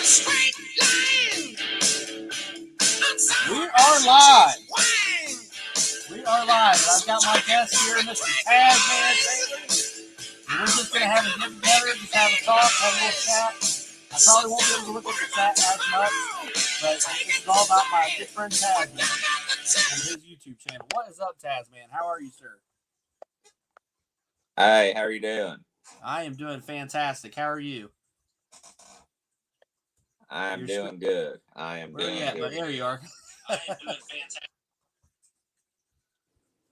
We are live. We are live. And I've got my guest here, Mr. Tazman Taylor. And we're just going to have a get together, just have a talk, have a little chat. I probably won't be able to look at the chat as much, but this is all about my good friend Tazman and his YouTube channel. What is up, Tazman? How are you, sir? Hey, how are you doing? I am doing fantastic. How are you? I'm doing good. I am doing good. But there you are. I am doing fantastic.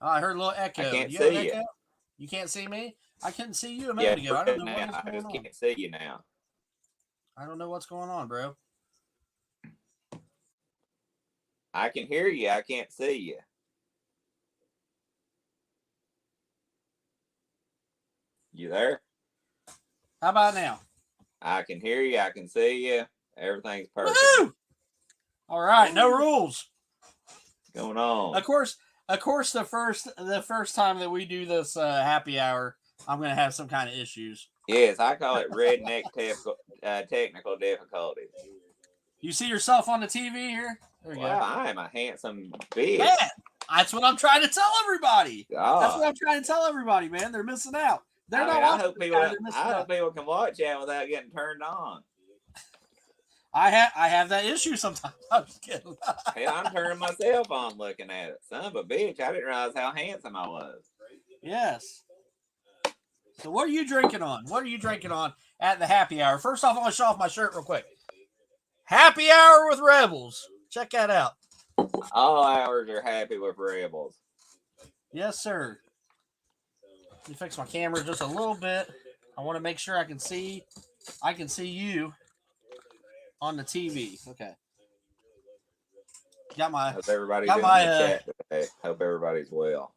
Oh, I heard a little echo. I can't you see you. Echo? You can't see me? I couldn't see you a minute ago. I don't know what is going on. I just can't see you now. I don't know what's going on, bro. I can hear you. I can't see you. You there? How about now? I can hear you. I can see you. Everything's perfect. Woo! All right, no rules. What's going on? Of course. The first time that we do this happy hour, I'm gonna have some kind of issues. Yes, I call it redneck technical difficulties. You see yourself on the TV here? There you go. I am a handsome bitch. Man, that's what I'm trying to tell everybody. God. That's what I'm trying to tell everybody, man. They're missing out. They're not I hope watching. people can watch that without getting turned on. I have that issue sometimes. I'm just kidding. Hey, I'm turning myself on looking at it. Son of a bitch, I didn't realize how handsome I was. Yes. So what are you drinking on? What are you drinking on at the happy hour? First off, I want to show off my shirt real quick. Happy hour with Rebels. Check that out. All hours are happy with Rebels. Yes, sir. Let me fix my camera just a little bit. I want to make sure I can see you on the TV. Okay. Hope everybody's in the chat today. Hope everybody's well.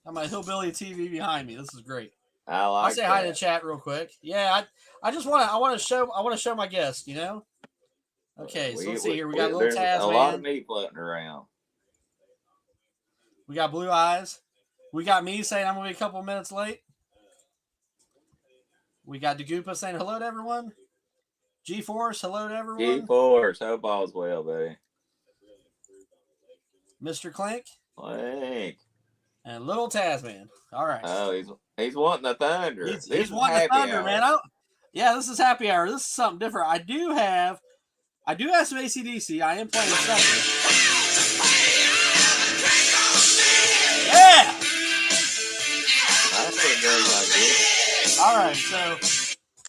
Got my hillbilly TV behind me. This is great. I'll say hi to the chat real quick. Yeah, I want to show my guest, you know? Okay, so let's see here. We got little Tazman. A lot of me floating around. We got Blue Eyes. We got me saying I'm going to be a couple minutes late. We got Dagoopa saying hello to everyone. G-Force, hello to everyone. G-Force, hope all's well, buddy. Mr. Clink. Clink. And little Tazman. All right. Oh, he's wanting the thunder. He's wanting the thunder, man. Yeah, this is happy hour. This is something different. I do have some AC/DC. I am playing something. Yeah. That's pretty good like this. All right, so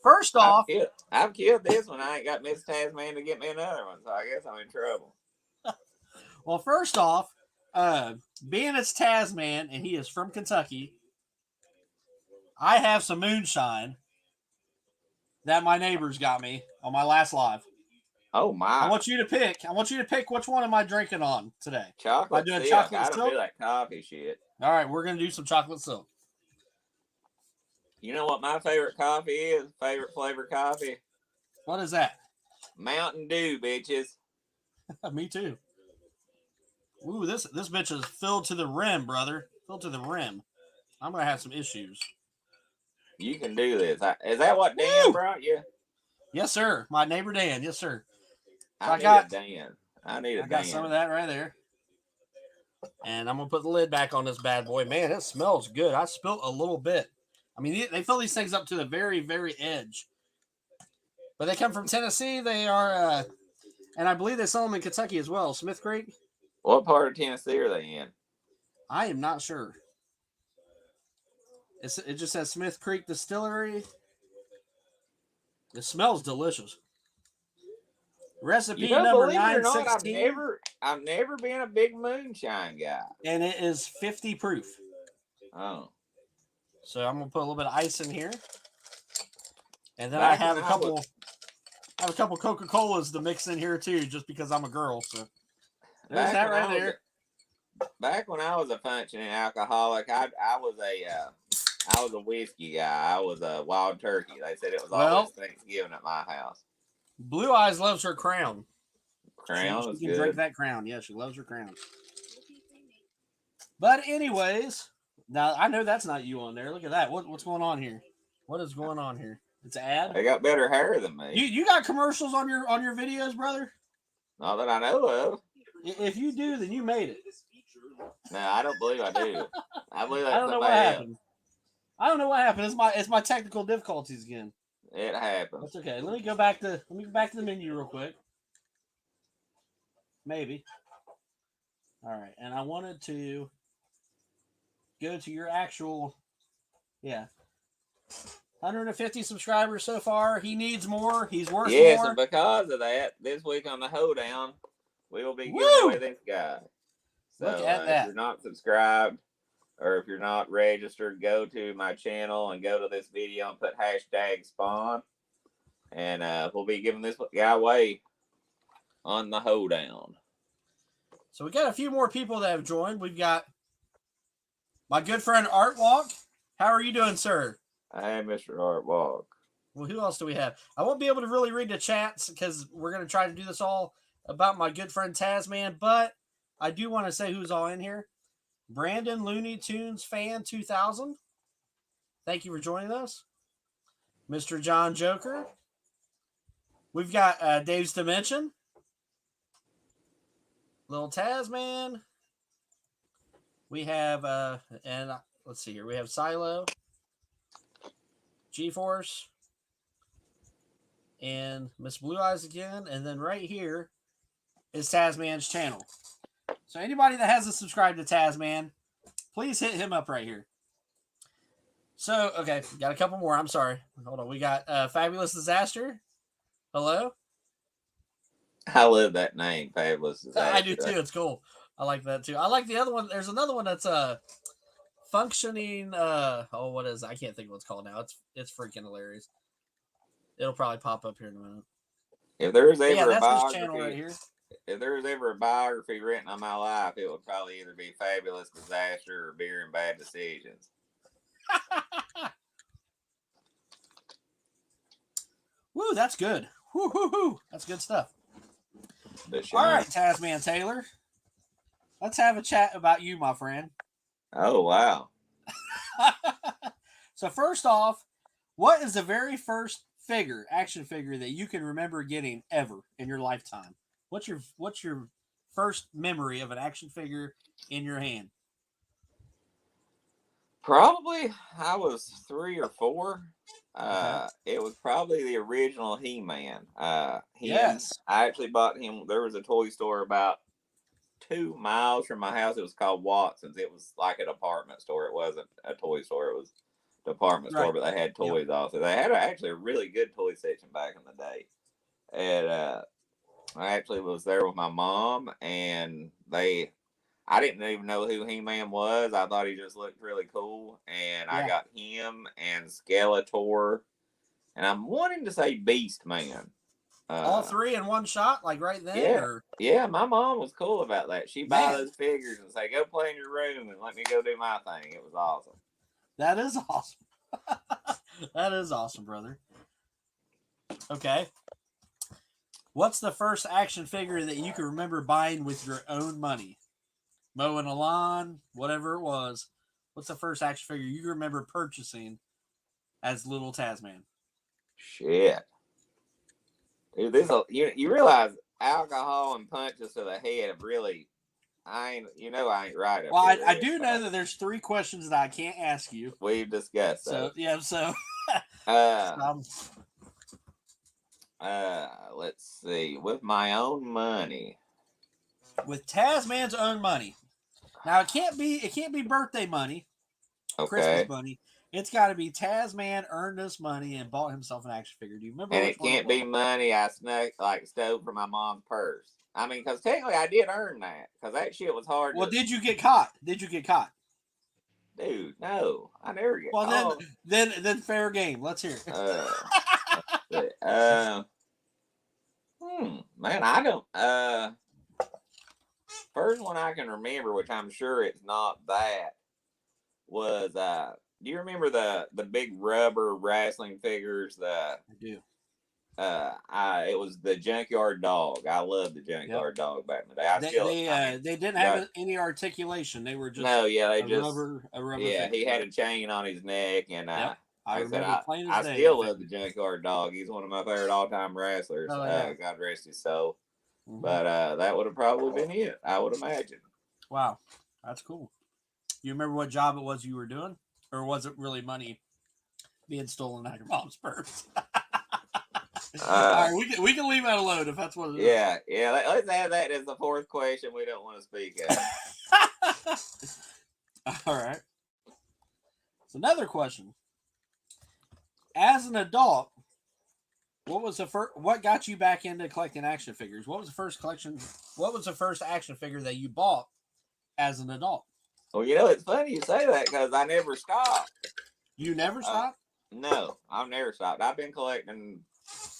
first off, I've killed this one. I ain't got Miss Tazman to get me another one, so I guess I'm in trouble. Well, first off, being it's Tazman and he is from Kentucky, I have some moonshine that my neighbors got me on my last live. Oh my! I want you to pick which one am I drinking on today? Chocolate. Am I doing chocolate I silk? don't do that coffee shit. All right, we're gonna do some chocolate silk. You know what my favorite coffee is? Favorite flavor coffee? What is that? Mountain Dew, bitches. Me too. Ooh, this bitch is filled to the rim, brother. Filled to the rim. I'm gonna have some issues. You can do this. Is that what Dan brought you? Yes, sir. My neighbor Dan. Yes, sir. I got Dan. I got some of that right there. And I'm gonna put the lid back on this bad boy. Man, it smells good. I spilt a little bit. I mean, they fill these things up to the very, very edge. But they come from Tennessee. They are, and I believe they sell them in Kentucky as well. Smith Creek. What part of Tennessee are they in? I am not sure. It just says Smith Creek Distillery. It smells delicious. Recipe number 916. I've never been a big moonshine guy. And it is 50 proof. Oh. So I'm gonna put a little bit of ice in here. And then I have a couple Coca-Colas to mix in here too, just because I'm a girl. So there's that right there. Back when I was a functioning alcoholic, I was a whiskey guy. I was a wild turkey. They said it was always Thanksgiving at my house. Blue Eyes loves her Crown. Crown she can drink that Crown. Yeah, she loves her Crown. But anyways, now I know that's not you on there. Look at that. What's going on here? What is going on here? It's an ad. They got better hair than me. You got commercials on your videos, brother? Not that I know of. If you do, then you made it. No, I don't believe I do. I believe that's I don't know what happened. I don't know what happened. It's my technical difficulties again. It happens. That's okay. Let me go back to the menu real quick. Maybe. All right, and I wanted to go to your actual, 150 subscribers so far. He needs more. He's worth more. Yes, and because of that, this week on the Hoedown, we will be giving away this guy. So Look at that. If you're not subscribed or if you're not registered, go to my channel and go to this video and put #spawn. And we'll be giving this guy away on the Hoedown. So we got a few more people that have joined. We've got my good friend Art Walk. How are you doing, sir? Hey, Mr. Art Walk. Well, who else do we have? I won't be able to really read the chats because we're going to try to do this all about my good friend Tazman, but I do want to say who's all in here. Brandon Looney Tunes Fan 2000. Thank you for joining us. Mr. John Joker. We've got Dave's Dimension. Little Tazman. We have, let's see here. We have Silo, G-Force, and Miss Blue Eyes again. And then right here is Tazman's channel. So anybody that hasn't subscribed to Tazman, please hit him up right here. So, okay, got a couple more. I'm sorry. Hold on. We got Fabulous Disaster. Hello? I love that name, Fabulous Disaster. I do too. It's cool. I like that too. I like the other one. There's another one that's functioning. What is it? I can't think of what it's called now. It's freaking hilarious. It'll probably pop up here in a minute. If there's ever a that's his channel right here. If there was ever a biography written on my life, it would probably either be Fabulous Disaster or Beer and Bad Decisions. Woo, that's good. Woo, woo, woo. That's good stuff. All right, Tazman Taylor. Let's have a chat about you, my friend. Oh, wow. So first off, what is the very first action figure that you can remember getting ever in your lifetime? What's your first memory of an action figure in your hand? Probably I was 3 or 4. It was probably the original He-Man. Yes. I actually bought him. There was a toy store about 2 miles from my house. It was called Watson's. It was like a department store. It wasn't a toy store. It was a department store, but they had toys also. They had actually a really good toy section back in the day. And I actually was there with my mom, and I didn't even know who He-Man was. I thought he just looked really cool. And I got him and Skeletor. And I'm wanting to say Beast Man. All 3 in one shot, like right there? Yeah. Or? Yeah, my mom was cool about that. She'd buy those figures and say, go play in your room and let me go do my thing. It was awesome. That is awesome. That is awesome, brother. Okay. What's the first action figure that you can remember buying with your own money? Mowing a lawn, whatever it was. What's the first action figure you remember purchasing as little Tazman? Shit. Dude, you realize alcohol and punches to the head have really, I ain't right. Well, I do know that there's 3 questions that I can't ask you. We've discussed that. So let's see. With my own money. With Tazman's own money. Now it can't be birthday money, Christmas money. It's got to be Tazman earned this money and bought himself an action figure. Do you remember? And it can't be money I stole from my mom's purse. I mean, because technically I did earn that, because that shit was hard. Well, did you get caught? Dude, no, I never get caught. Well, then fair game. Let's hear it. Man, I don't. First one I can remember, which I'm sure it's not that, was do you remember the big rubber wrestling figures? I do. It was the Junkyard Dog. I loved the Junkyard Dog back in the day. They didn't have any articulation. They were just a rubber. Yeah, he had a chain on his neck, and I Like I said, remember plain as I day. still love the Junkyard Dog. He's one of my favorite all-time wrestlers. Oh, yeah. God rest his soul. Mhm. But that would have probably been it, I would imagine. Wow, that's cool. You remember what job it was you were doing, or was it really money being stolen out of your mom's purse? All right, we can leave that alone if that's what it is. Yeah. Let's add that as the fourth question we don't want to speak of. All right. So another question: as an adult, what got you back into collecting action figures? What was the first action figure that you bought as an adult? Well, it's funny you say that because I never stopped. You never stopped? No, I've never stopped. I've been collecting,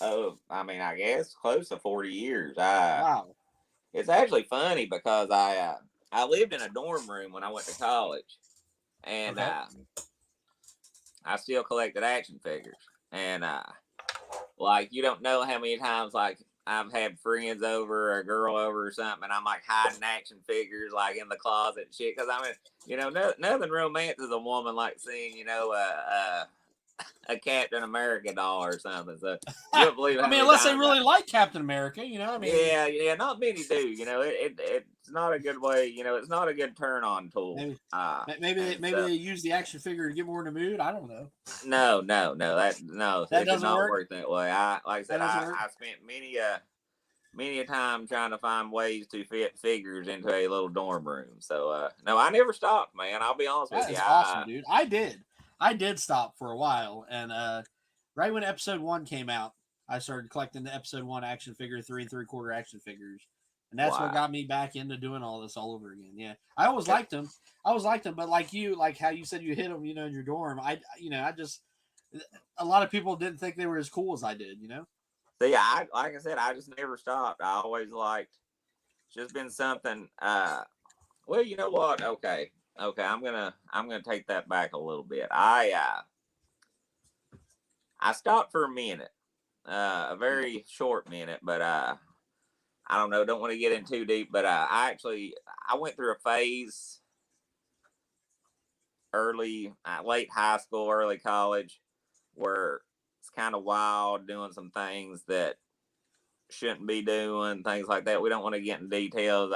I guess close to 40 years. Wow. It's actually funny because I lived in a dorm room when I went to college, and Okay. I still collected action figures. And like, you don't know how many times, like, I've had friends over, or a girl over or something, and I'm like hiding action figures like in the closet and shit. Because nothing romantic as a woman like seeing, a Captain America doll or something. So you don't believe. Unless they really like Captain America, Yeah, not many do. It's not a good way. It's not a good turn on tool. Maybe they use the action figure to get more in the mood. I don't know. No. That doesn't not work? Work that way. I spent many a time trying to find ways to fit figures into a little dorm room. So no, I never stopped, man. I'll be honest with you. That's awesome, dude. I did stop for a while, and right when episode 1 came out, I started collecting the episode 1 action figure, 3 3/4 action figures, and that's what got me back into doing all this all over again. Yeah, I always liked them, but like how you said you hid them, in your dorm. I just, a lot of people didn't think they were as cool as I did. So yeah, like I said, I just never stopped. I always liked. It's just been something. Well, you know what? Okay. I'm gonna take that back a little bit. I stopped for a minute, a very short minute, but I don't know. Don't want to get in too deep, but I went through a phase late high school, early college, where it's kind of wild, doing some things that shouldn't be doing, things like that. We don't want to get in details.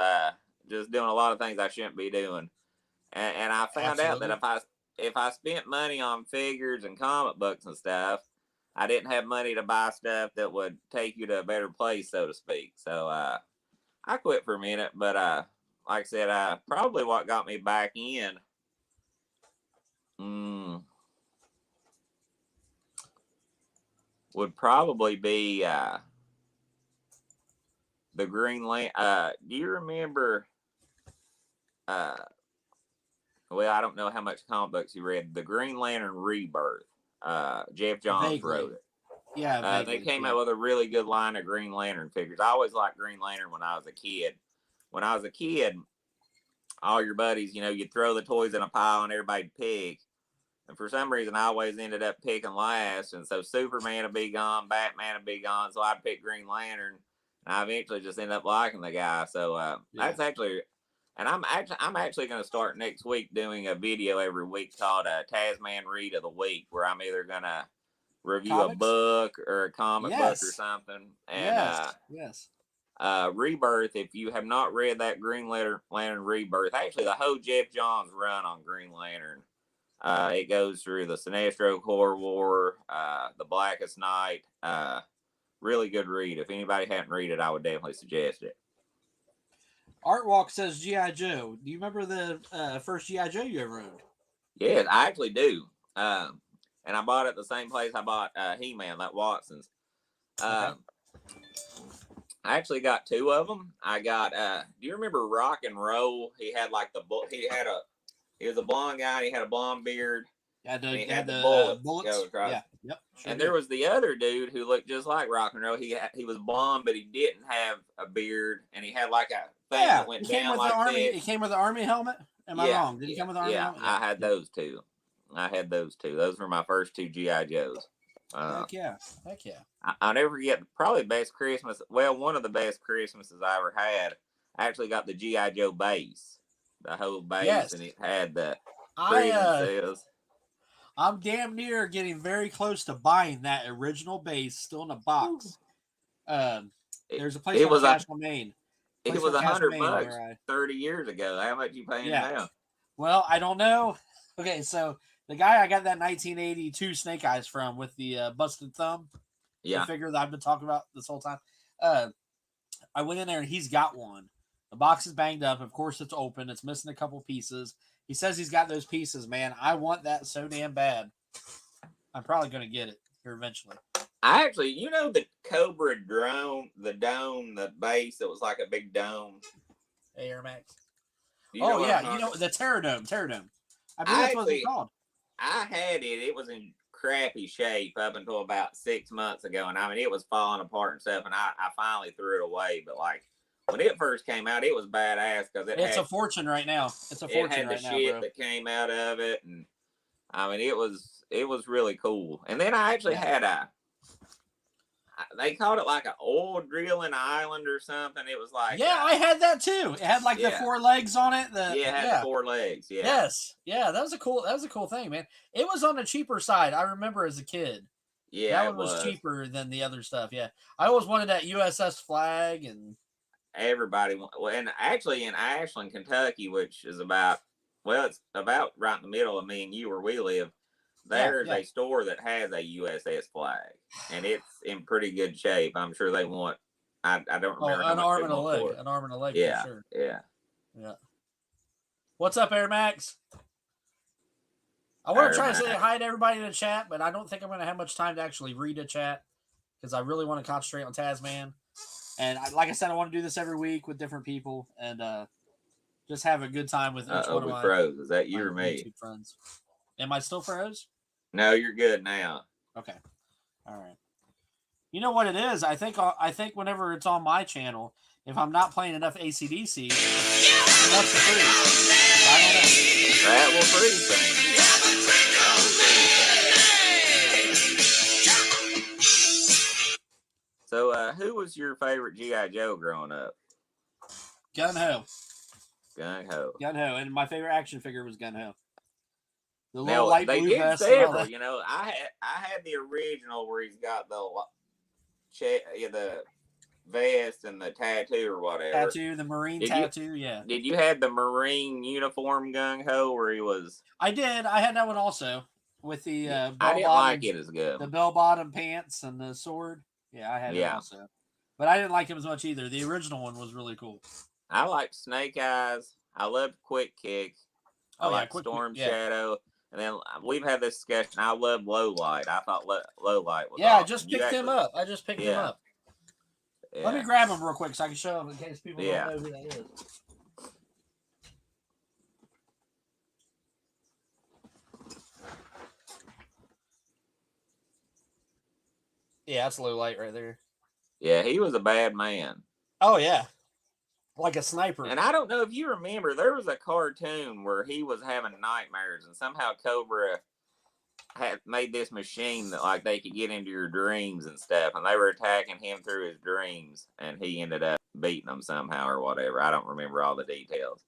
Just doing a lot of things I shouldn't be doing. And I found out that if I spent money on figures and comic books and stuff, I didn't have money to buy stuff that would take you to a better place, so to speak. So I quit for a minute, but like I said, probably what got me back in would probably be the Green Lantern. Do you remember? Well, I don't know how much comic books you read. The Green Lantern Rebirth. Jeff Johns wrote it. Yeah, they came out with a really good line of Green Lantern figures. I always liked Green Lantern when I was a kid. When I was a kid, all your buddies, you'd throw the toys in a pile and everybody'd pick. And for some reason, I always ended up picking last. And so Superman would be gone, Batman would be gone. So I'd pick Green Lantern. And I eventually just ended up liking the guy. So that's actually... And I'm actually going to start next week doing a video every week called Tazman Read of the Week, where I'm either going to review a book or a comic book or something. And yes. Rebirth, if you have not read that Green Lantern Rebirth, actually the whole Jeff Johns run on Green Lantern, it goes through the Sinestro Corps War, the Blackest Night. Really good read. If anybody hadn't read it, I would definitely suggest it. Artwalk says G.I. Joe. Do you remember the first G.I. Joe you ever owned? Yes, I actually do. And I bought it at the same place I bought He-Man, that Watson's. I actually got 2 of them. I got, do you remember Rock and Roll? He had like he was a blonde guy, and he had a blonde beard. Yeah, he had the bullets go across. Yeah, yep. Sure and there was the other dude who looked just like Rock and Roll. He was blonde, but he didn't have a beard, and he had like a thing that went down like that. He came with the army helmet. Am I wrong? Did he come with the army helmet? Yeah, I had those 2. Those were my first 2 G.I. Joes. Heck yeah. I'll never forget, probably the best Christmas. Well, one of the best Christmases I ever had. I actually got the G.I. Joe base, the whole base, and it had the credence. I'm damn near getting very close to buying that original base, still in a box. There's a place It called was a Cashel, Maine. it Place was called Cashel, Maine, $100 where I 30 years ago. How much you paying now? Well, I don't know. Okay, so the guy I got that 1982 Snake Eyes from with the busted thumb, the Yeah. figure that I've been talking about this whole time. I went in there and he's got one. The box is banged up. Of course, it's open. It's missing a couple pieces. He says he's got those pieces, man. I want that so damn bad. I'm probably going to get it here eventually. I actually, the Cobra drone, the dome, the base that was like a big dome. Air Max. You know the Pterodome. I believe that's what it's called. I had it. It was in crappy shape up until about 6 months ago, and I mean it was falling apart and stuff. And I finally threw it away. But like when it first came out, it was badass because it's a fortune right now. It's a fortune right now, bro. It had the shit that came out of it, and I mean it was really cool. And then I actually had they called it like an oil drilling island or something. It was like I had that too. It had like the 4 legs on it. It had the 4 legs. Yeah. Yes. Yeah, that was a cool thing, man. It was on the cheaper side. I remember as a kid. Yeah, that one was cheaper than the other stuff. Yeah, I always wanted that USS flag, and everybody. And actually in Ashland, Kentucky, which is it's about right in the middle of me and you where we live. There's a store that has a USS flag, and it's in pretty good shape. I'm sure they want. I don't remember. An arm and a leg. An arm and a leg. Yeah, for sure. Yeah. What's up, Air Max? I want to try to say hi to everybody in the chat, but I don't think I'm going to have much time to actually read a chat because I really want to concentrate on Tazman. And like I said, I want to do this every week with different people and just have a good time with each one of my froze. Is that you or me? YouTube friends. Am I still froze? No, you're good now. Okay. All right. You know what it is? I think whenever it's on my channel, if I'm not playing enough AC/DC, it wants to freeze. I don't know. That will freeze things. So, who was your favorite G.I. Joe growing up? Gun-Ho. Gun-Ho. Gun-Ho. And my favorite action figure was Gun-Ho. The little light blue vest. Several, I had the original where he's got the vest and the tattoo or whatever. The Marine tattoo, yeah. Did you have the Marine uniform Gung-Ho where he was? I did. I had that one also with the I didn't like it as good. The bell-bottom pants and the sword. Yeah, I had it also. But I didn't like him as much either. The original one was really cool. I liked Snake Eyes. I loved Quick Kick. I liked Storm Shadow. And then we've had this discussion. I love Low Light. I thought Low Light was awesome. I just picked him up. Him up. Yeah. Let me grab him real quick so I can show him in case people don't know who that is. Yeah, that's Low Light right there. Yeah, he was a bad man. Oh, yeah. Like a sniper. And I don't know if you remember, there was a cartoon where he was having nightmares, and somehow Cobra had made this machine that like they could get into your dreams and stuff, and they were attacking him through his dreams, and he ended up beating them somehow or whatever. I don't remember all the details.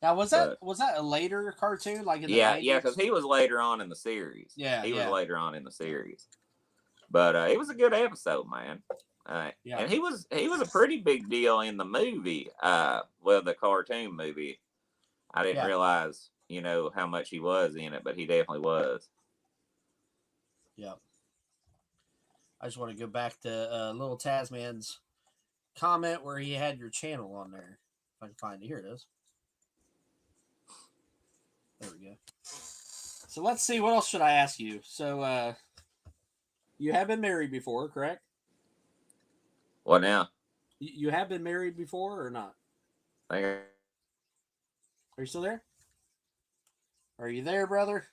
Now was that a later cartoon, like in the 90s? because he was later on in the series. He was later on in the series, but it was a good episode, man. And he was a pretty big deal in the movie. The cartoon movie. I didn't realize, how much he was in it, but he definitely was. Yeah. I just want to go back to little Tazman's comment where he had your channel on there. If I can find it. Here it is. There we go. So let's see. What else should I ask you? So you have been married before, correct? What now? You have been married before or not? Are you still there? Are you there, brother?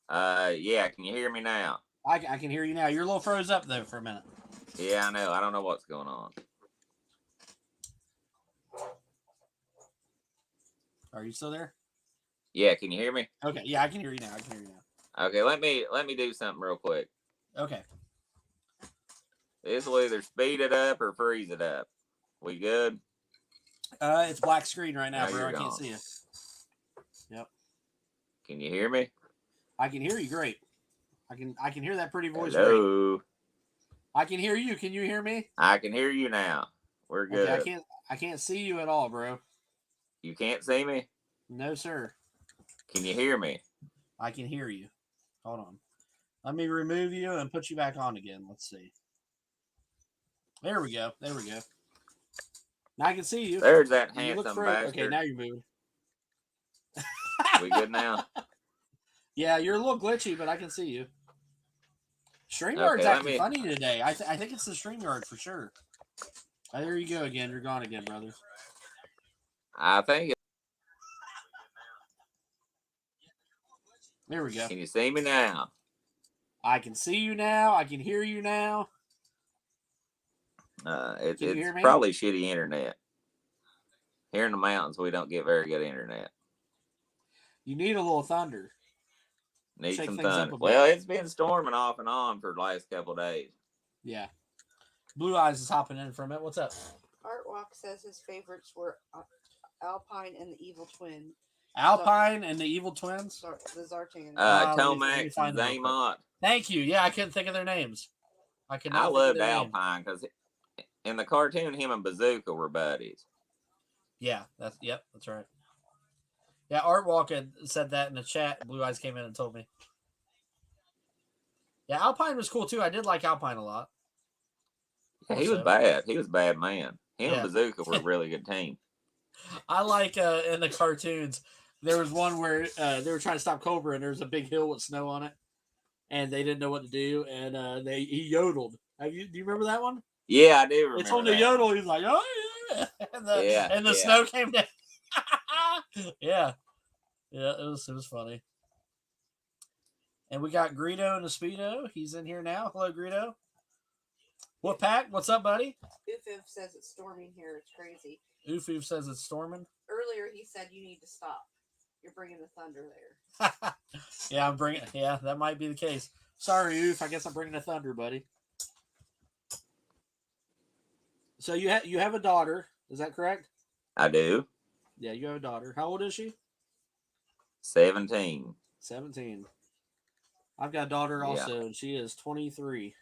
Yeah. Can you hear me now? I can hear you now. You're a little froze up, though, for a minute. Yeah, I know. I don't know what's going on. Are you still there? Yeah, can you hear me? Okay, yeah, I can hear you now. Okay, let me do something real quick. Okay. This will either speed it up or freeze it up. We good? It's black screen right now, bro. I can't see you. Yep. Can you hear me? I can hear you great. I can hear that pretty voice. Hello. Great. I can hear you. Can you hear me? I can hear you now. We're good. Okay, I can't see you at all, bro. You can't see me? No, sir. Can you hear me? I can hear you. Hold on. Let me remove you and put you back on again. Let's see. There we go. There we go. Now I can see you. There's that You look handsome Okay, bastard. now you're moving. We good now? Yeah, you're a little glitchy, but I can see you. StreamYard's acting funny today. I think it's the StreamYard for sure. Oh, there you go again. You're gone again, brother. I think There we go. Can you see me now? I can see you now. I can hear you now. It's probably shitty internet. Here in the mountains, we don't get very good internet. You need a little thunder. Need some thunder. Well, it's been storming off and on for the last couple of days. Yeah. Blue Eyes is hopping in for a minute. What's up? Artwalk says his favorites were Alpine and the Evil Twin. Alpine and the Evil Twins? The Zartan. Tomax and Zaymont. Thank you. Yeah, I couldn't think of their names. I loved Alpine because in the cartoon, him and Bazooka were buddies. Yeah, that's right. Yeah, Artwalk had said that in the chat. Blue Eyes came in and told me. Yeah, Alpine was cool too. I did like Alpine a lot. Yeah, he was bad. He was a bad man. Him and Bazooka were a really good team. I like in the cartoons, there was one where they were trying to stop Cobra and there was a big hill with snow on it. And they didn't know what to do. And he yodeled. Do you remember that one? Yeah, I do remember. It's on the yodel. He's like, oh, yeah. And the snow came down. Yeah, it was funny. And we got Greedo and the Speedo. He's in here now. Hello, Greedo. What pack? What's up, buddy? Ufif says it's storming here. It's crazy. Ufif says it's storming. Earlier he said you need to stop. You're bringing the thunder there. Yeah, I'm bringing. Yeah, that might be the case. Sorry, Uf. I guess I'm bringing the thunder, buddy. So you have a daughter. Is that correct? I do. Yeah, you have a daughter. How old is she? 17. 17. I've got a daughter also, and she is 23.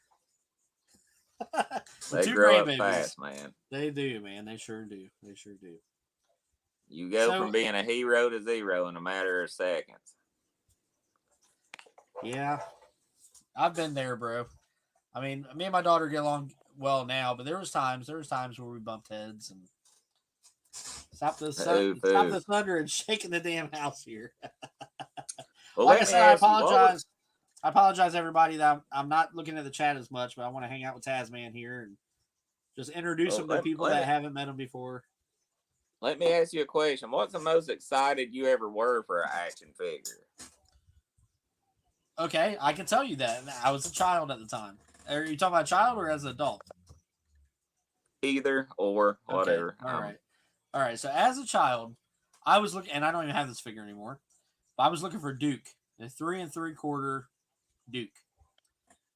They grow up fast, man. They do, man. They sure do. They sure do. You go from being a hero to zero in a matter of seconds. Yeah. I've been there, bro. I mean, me and my daughter get along well now, but there was times where we bumped heads and stop the thunder and shaking the damn house here. Well, like I said, I apologize. I apologize, everybody, that I'm not looking at the chat as much, but I want to hang out with Tazman here and just introduce him to people that haven't met him before. Let me ask you a question. What's the most excited you ever were for an action figure? Okay, I can tell you that. I was a child at the time. Are you talking about a child or as an adult? Either or whatever. Okay. All right. So as a child, I was looking, and I don't even have this figure anymore, but I was looking for Duke, the 3 3/4 Duke.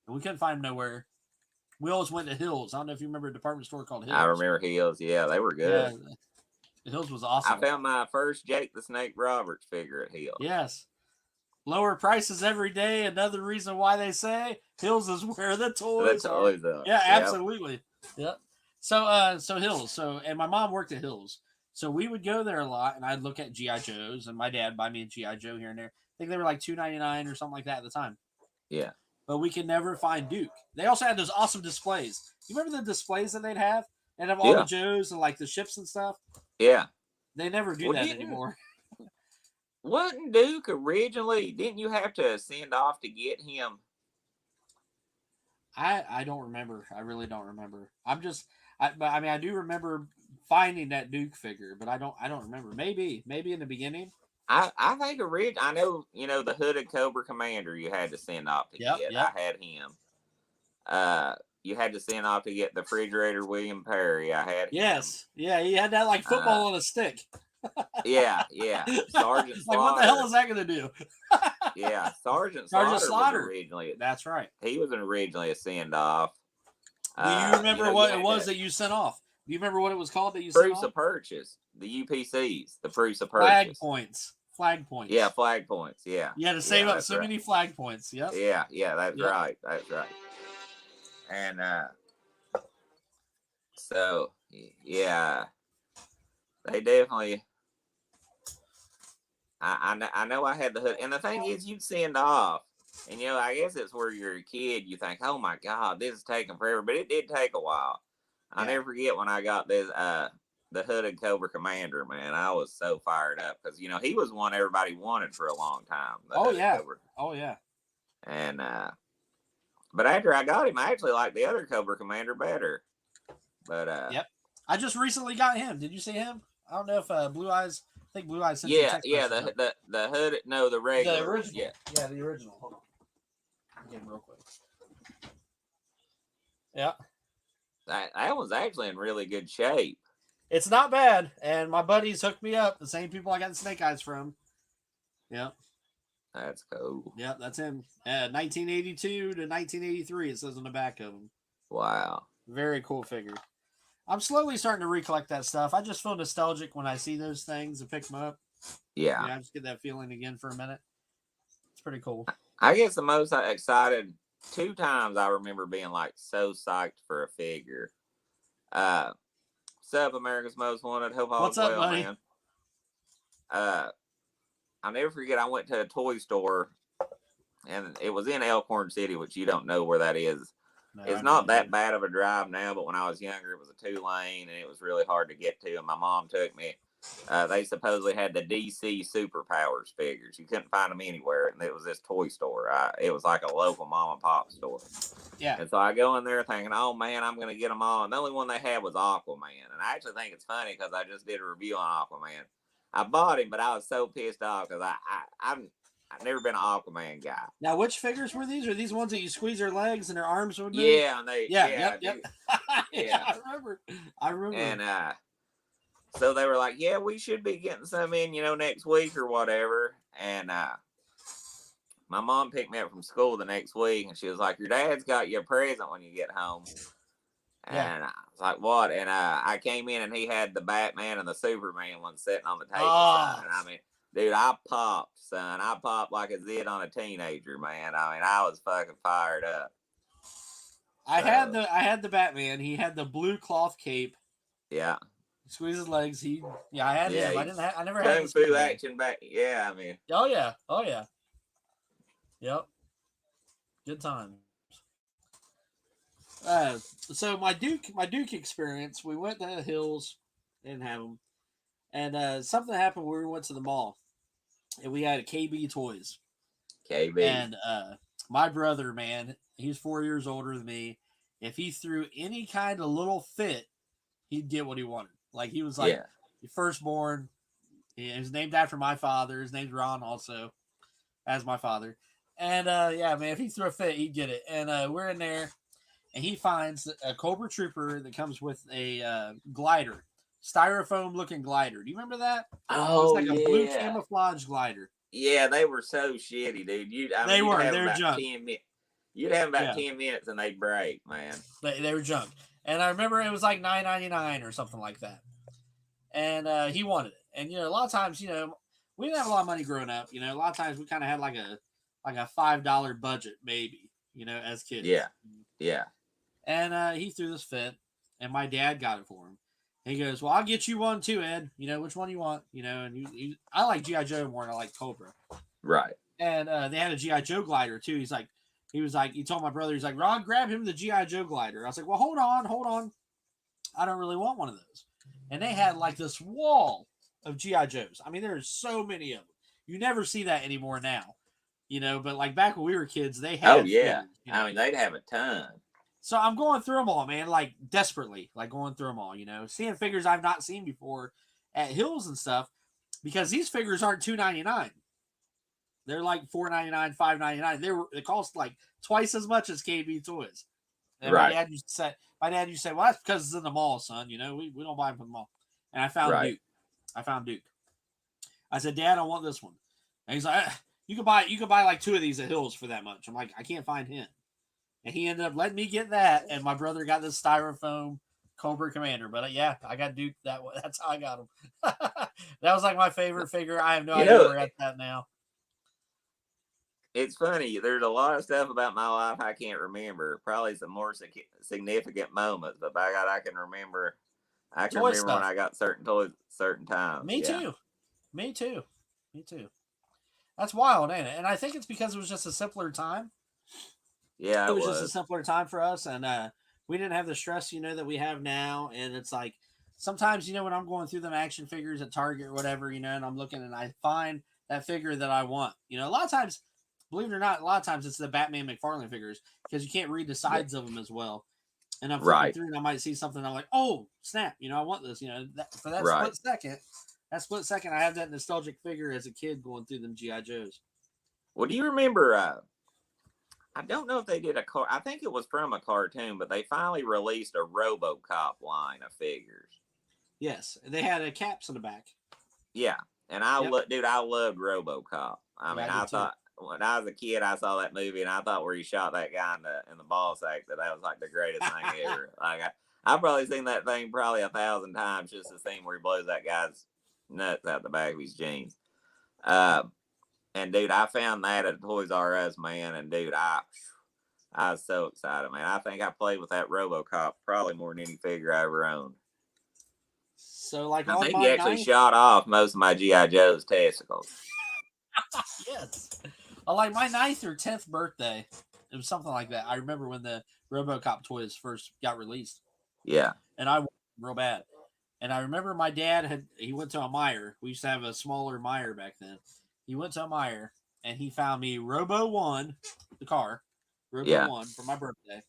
And we couldn't find him nowhere. We always went to Hills. I don't know if you remember a department store called Hills. I remember Hills. Yeah, they were good. Yeah, Hills was awesome. I found my first Jake the Snake Roberts figure at Hills. Yes. Lower prices every day. Another reason why they say Hills is where the toys are. Yeah, absolutely. Yep. So Hills. And my mom worked at Hills. So we would go there a lot, and I'd look at G.I. Joes, and my dad buy me a G.I. Joe here and there. I think they were like $2.99 or something like that at the time. Yeah. But we could never find Duke. They also had those awesome displays. You remember the displays that they'd have? They'd have all the Joes and like the ships and stuff. Yeah. They never do that anymore. Wasn't Duke originally? Didn't you have to send off to get him? I don't remember. I really don't remember. I do remember finding that Duke figure, but I don't remember. Maybe in the beginning. I think I know, the hooded Cobra Commander you had to send off to get. Yep. I had him. You had to send off to get the refrigerator William Perry. I had him. Yes. Yeah, he had that like football on a stick. Yeah. Sergeant Slaughter. Like, what the hell is that going to do? Yeah, Sergeant Slaughter. Originally, that's right. He was originally a send-off. Do you remember what it was that you sent off? Do you remember what it was called that you sent off? Proofs of purchase. The UPCs. The proofs of purchase. Flag points. Flag points. Yeah, flag points. Yeah. You had to save yeah, up so many flag points. Yep. Yeah, that's right. That's right. And so yeah, they definitely. I know I had the hood, and the thing is, you'd send off, and I guess it's where you're a kid. You think, oh my God, this is taking forever, but it did take a while. I'll never forget when I got this the hooded Cobra Commander. Man, I was so fired up because he was one everybody wanted for a long time. Oh yeah. Cobra. Oh yeah. And but after I got him, I actually liked the other Cobra Commander better. But yep, I just recently got him. Did you see him? I don't know if Blue Eyes. I think Blue Eyes sent you a text message. The hood. No, the regular. The original. Yeah, the original. Hold on. I'll get him real quick. Yeah. That was actually in really good shape. It's not bad, and my buddies hooked me up. The same people I got the Snake Eyes from. Yep. That's cool. Yep, that's him. 1982 to 1983, it says on the back of him. Wow. Very cool figure. I'm slowly starting to recollect that stuff. I just feel nostalgic when I see those things and pick them up. Yeah. I just get that feeling again for a minute. It's pretty cool. I guess the most excited 2 times I remember being like so psyched for a figure. What's up, America's Most Wanted? Hope all's well, buddy? Man. I'll never forget. I went to a toy store, and it was in Elkhorn City, which you don't know where that is. No, it's not that bad of a drive now, but when I was younger, it was a 2-lane, and it was really hard to get to. And my mom took me. They supposedly had the DC Superpowers figures. You couldn't find them anywhere, and it was this toy store. It was like a local mom and pop store. Yeah. And so I go in there thinking, oh man, I'm gonna get them all. And the only one they had was Aquaman. And I actually think it's funny because I just did a review on Aquaman. I bought him, but I was so pissed off because I've never been an Aquaman guy. Now, which figures were these? Are these ones that you squeeze their legs and their arms would move? Yeah, and yep. Yeah, I remember. And so they were like, yeah, we should be getting some in, next week or whatever. And my mom picked me up from school the next week, and she was like, your dad's got you a present when you get home. And I was like, what? And I came in, and he had the Batman and the Superman one sitting on the table. And I mean, dude, I popped, son. I popped like a zit on a teenager, man. I mean, I was fucking fired up. I had the Batman. He had the blue cloth cape. Yeah. Squeeze his legs. I had him. I never had Kung Fu action back. Yeah, I mean. Oh yeah. Yep. Good times. So my Duke experience, we went to the Hills, didn't have them, and something happened when we went to the mall, and we had a KB Toys. KB. And my brother, man, he's 4 years older than me. If he threw any kind of little fit, he'd get what he wanted. Like he was like firstborn. He was named after my father. His name's Ron, also, as my father. And man, if he threw a fit, he'd get it. And we're in there. And he finds a Cobra Trooper that comes with a glider, styrofoam-looking glider. Do you remember that? Oh, it's like a blue camouflage glider. Yeah, they were so shitty, dude. They were junk. You'd have about 10 minutes and they'd break, man. They were junk. And I remember it was like $9.99 or something like that. And he wanted it. And a lot of times, we didn't have a lot of money growing up. A lot of times we kind of had like a $5 budget, maybe. As kids. Yeah. And he threw this fit, and my dad got it for him. And he goes, well, I'll get you one too, Ed. Which one you want? And I like G.I. Joe more than I like Cobra. Right. And they had a G.I. Joe glider too. He told my brother, he's like, Rod, grab him the G.I. Joe glider. I was like, well, hold on. I don't really want one of those. And they had like this wall of G.I. Joes. I mean, there's so many of them. You never see that anymore now. But like back when we were kids, they had. Oh yeah, I mean they'd have a ton. So I'm going through them all, man, like desperately, like going through them all. Seeing figures I've not seen before at Hills and stuff, because these figures aren't $2.99. They're like $4.99, $5.99. It cost like twice as much as KB Toys. And right. My dad used to say, well, that's because it's in the mall, son. We don't buy them from the mall. And I found Duke. I said, Dad, I want this one. And he's like, You could buy like 2 of these at Hills for that much. I'm like, I can't find him. And he ended up letting me get that. And my brother got this styrofoam Cobra Commander. But yeah, I got Duke that way. That's how I got him. That was like my favorite figure. I have no idea where at that now. It's funny. There's a lot of stuff about my life I can't remember. Probably some more significant moments, but by God, I can remember. I can remember when I got certain toys, certain times. Me too. Me too. Me too. That's wild, ain't it? And I think it's because it was just a simpler time. Yeah, it was just a simpler time for us, and we didn't have the stress, that we have now. And it's like sometimes, when I'm going through them action figures at Target or whatever, and I'm looking and I find that figure that I want. A lot of times, believe it or not, a lot of times it's the Batman McFarlane figures because you can't read the sides of them as well. And I'm flipping through and I might see something. I'm like, oh snap! I want this. For that split second. That split second, I have that nostalgic figure as a kid going through them GI Joes. Well, do you remember? I don't know if they did I think it was from a cartoon, but they finally released a RoboCop line of figures. Yes, they had a caps in the back. Yeah, and I loved RoboCop. I thought when I was a kid, I saw that movie, and I thought where he shot that guy in the ball sack that was like the greatest thing ever. Like I've probably seen that thing probably 1,000 times just to see where he blows that guy's nuts out the back of his jeans. And dude, I found that at Toys R Us, man. And dude, I was so excited, man. I think I played with that RoboCop probably more than any figure I ever owned. So, like, I think he actually shot off most of my GI Joe's testicles. Yes, like my 9th or 10th birthday, it was something like that. I remember when the RoboCop toys first got released. Yeah, and I wanted them real bad. And I remember my dad he went to a Meijer. We used to have a smaller Meijer back then. He went to a Meijer and he found me Robo 1, the car, Robo 1 for my birthday,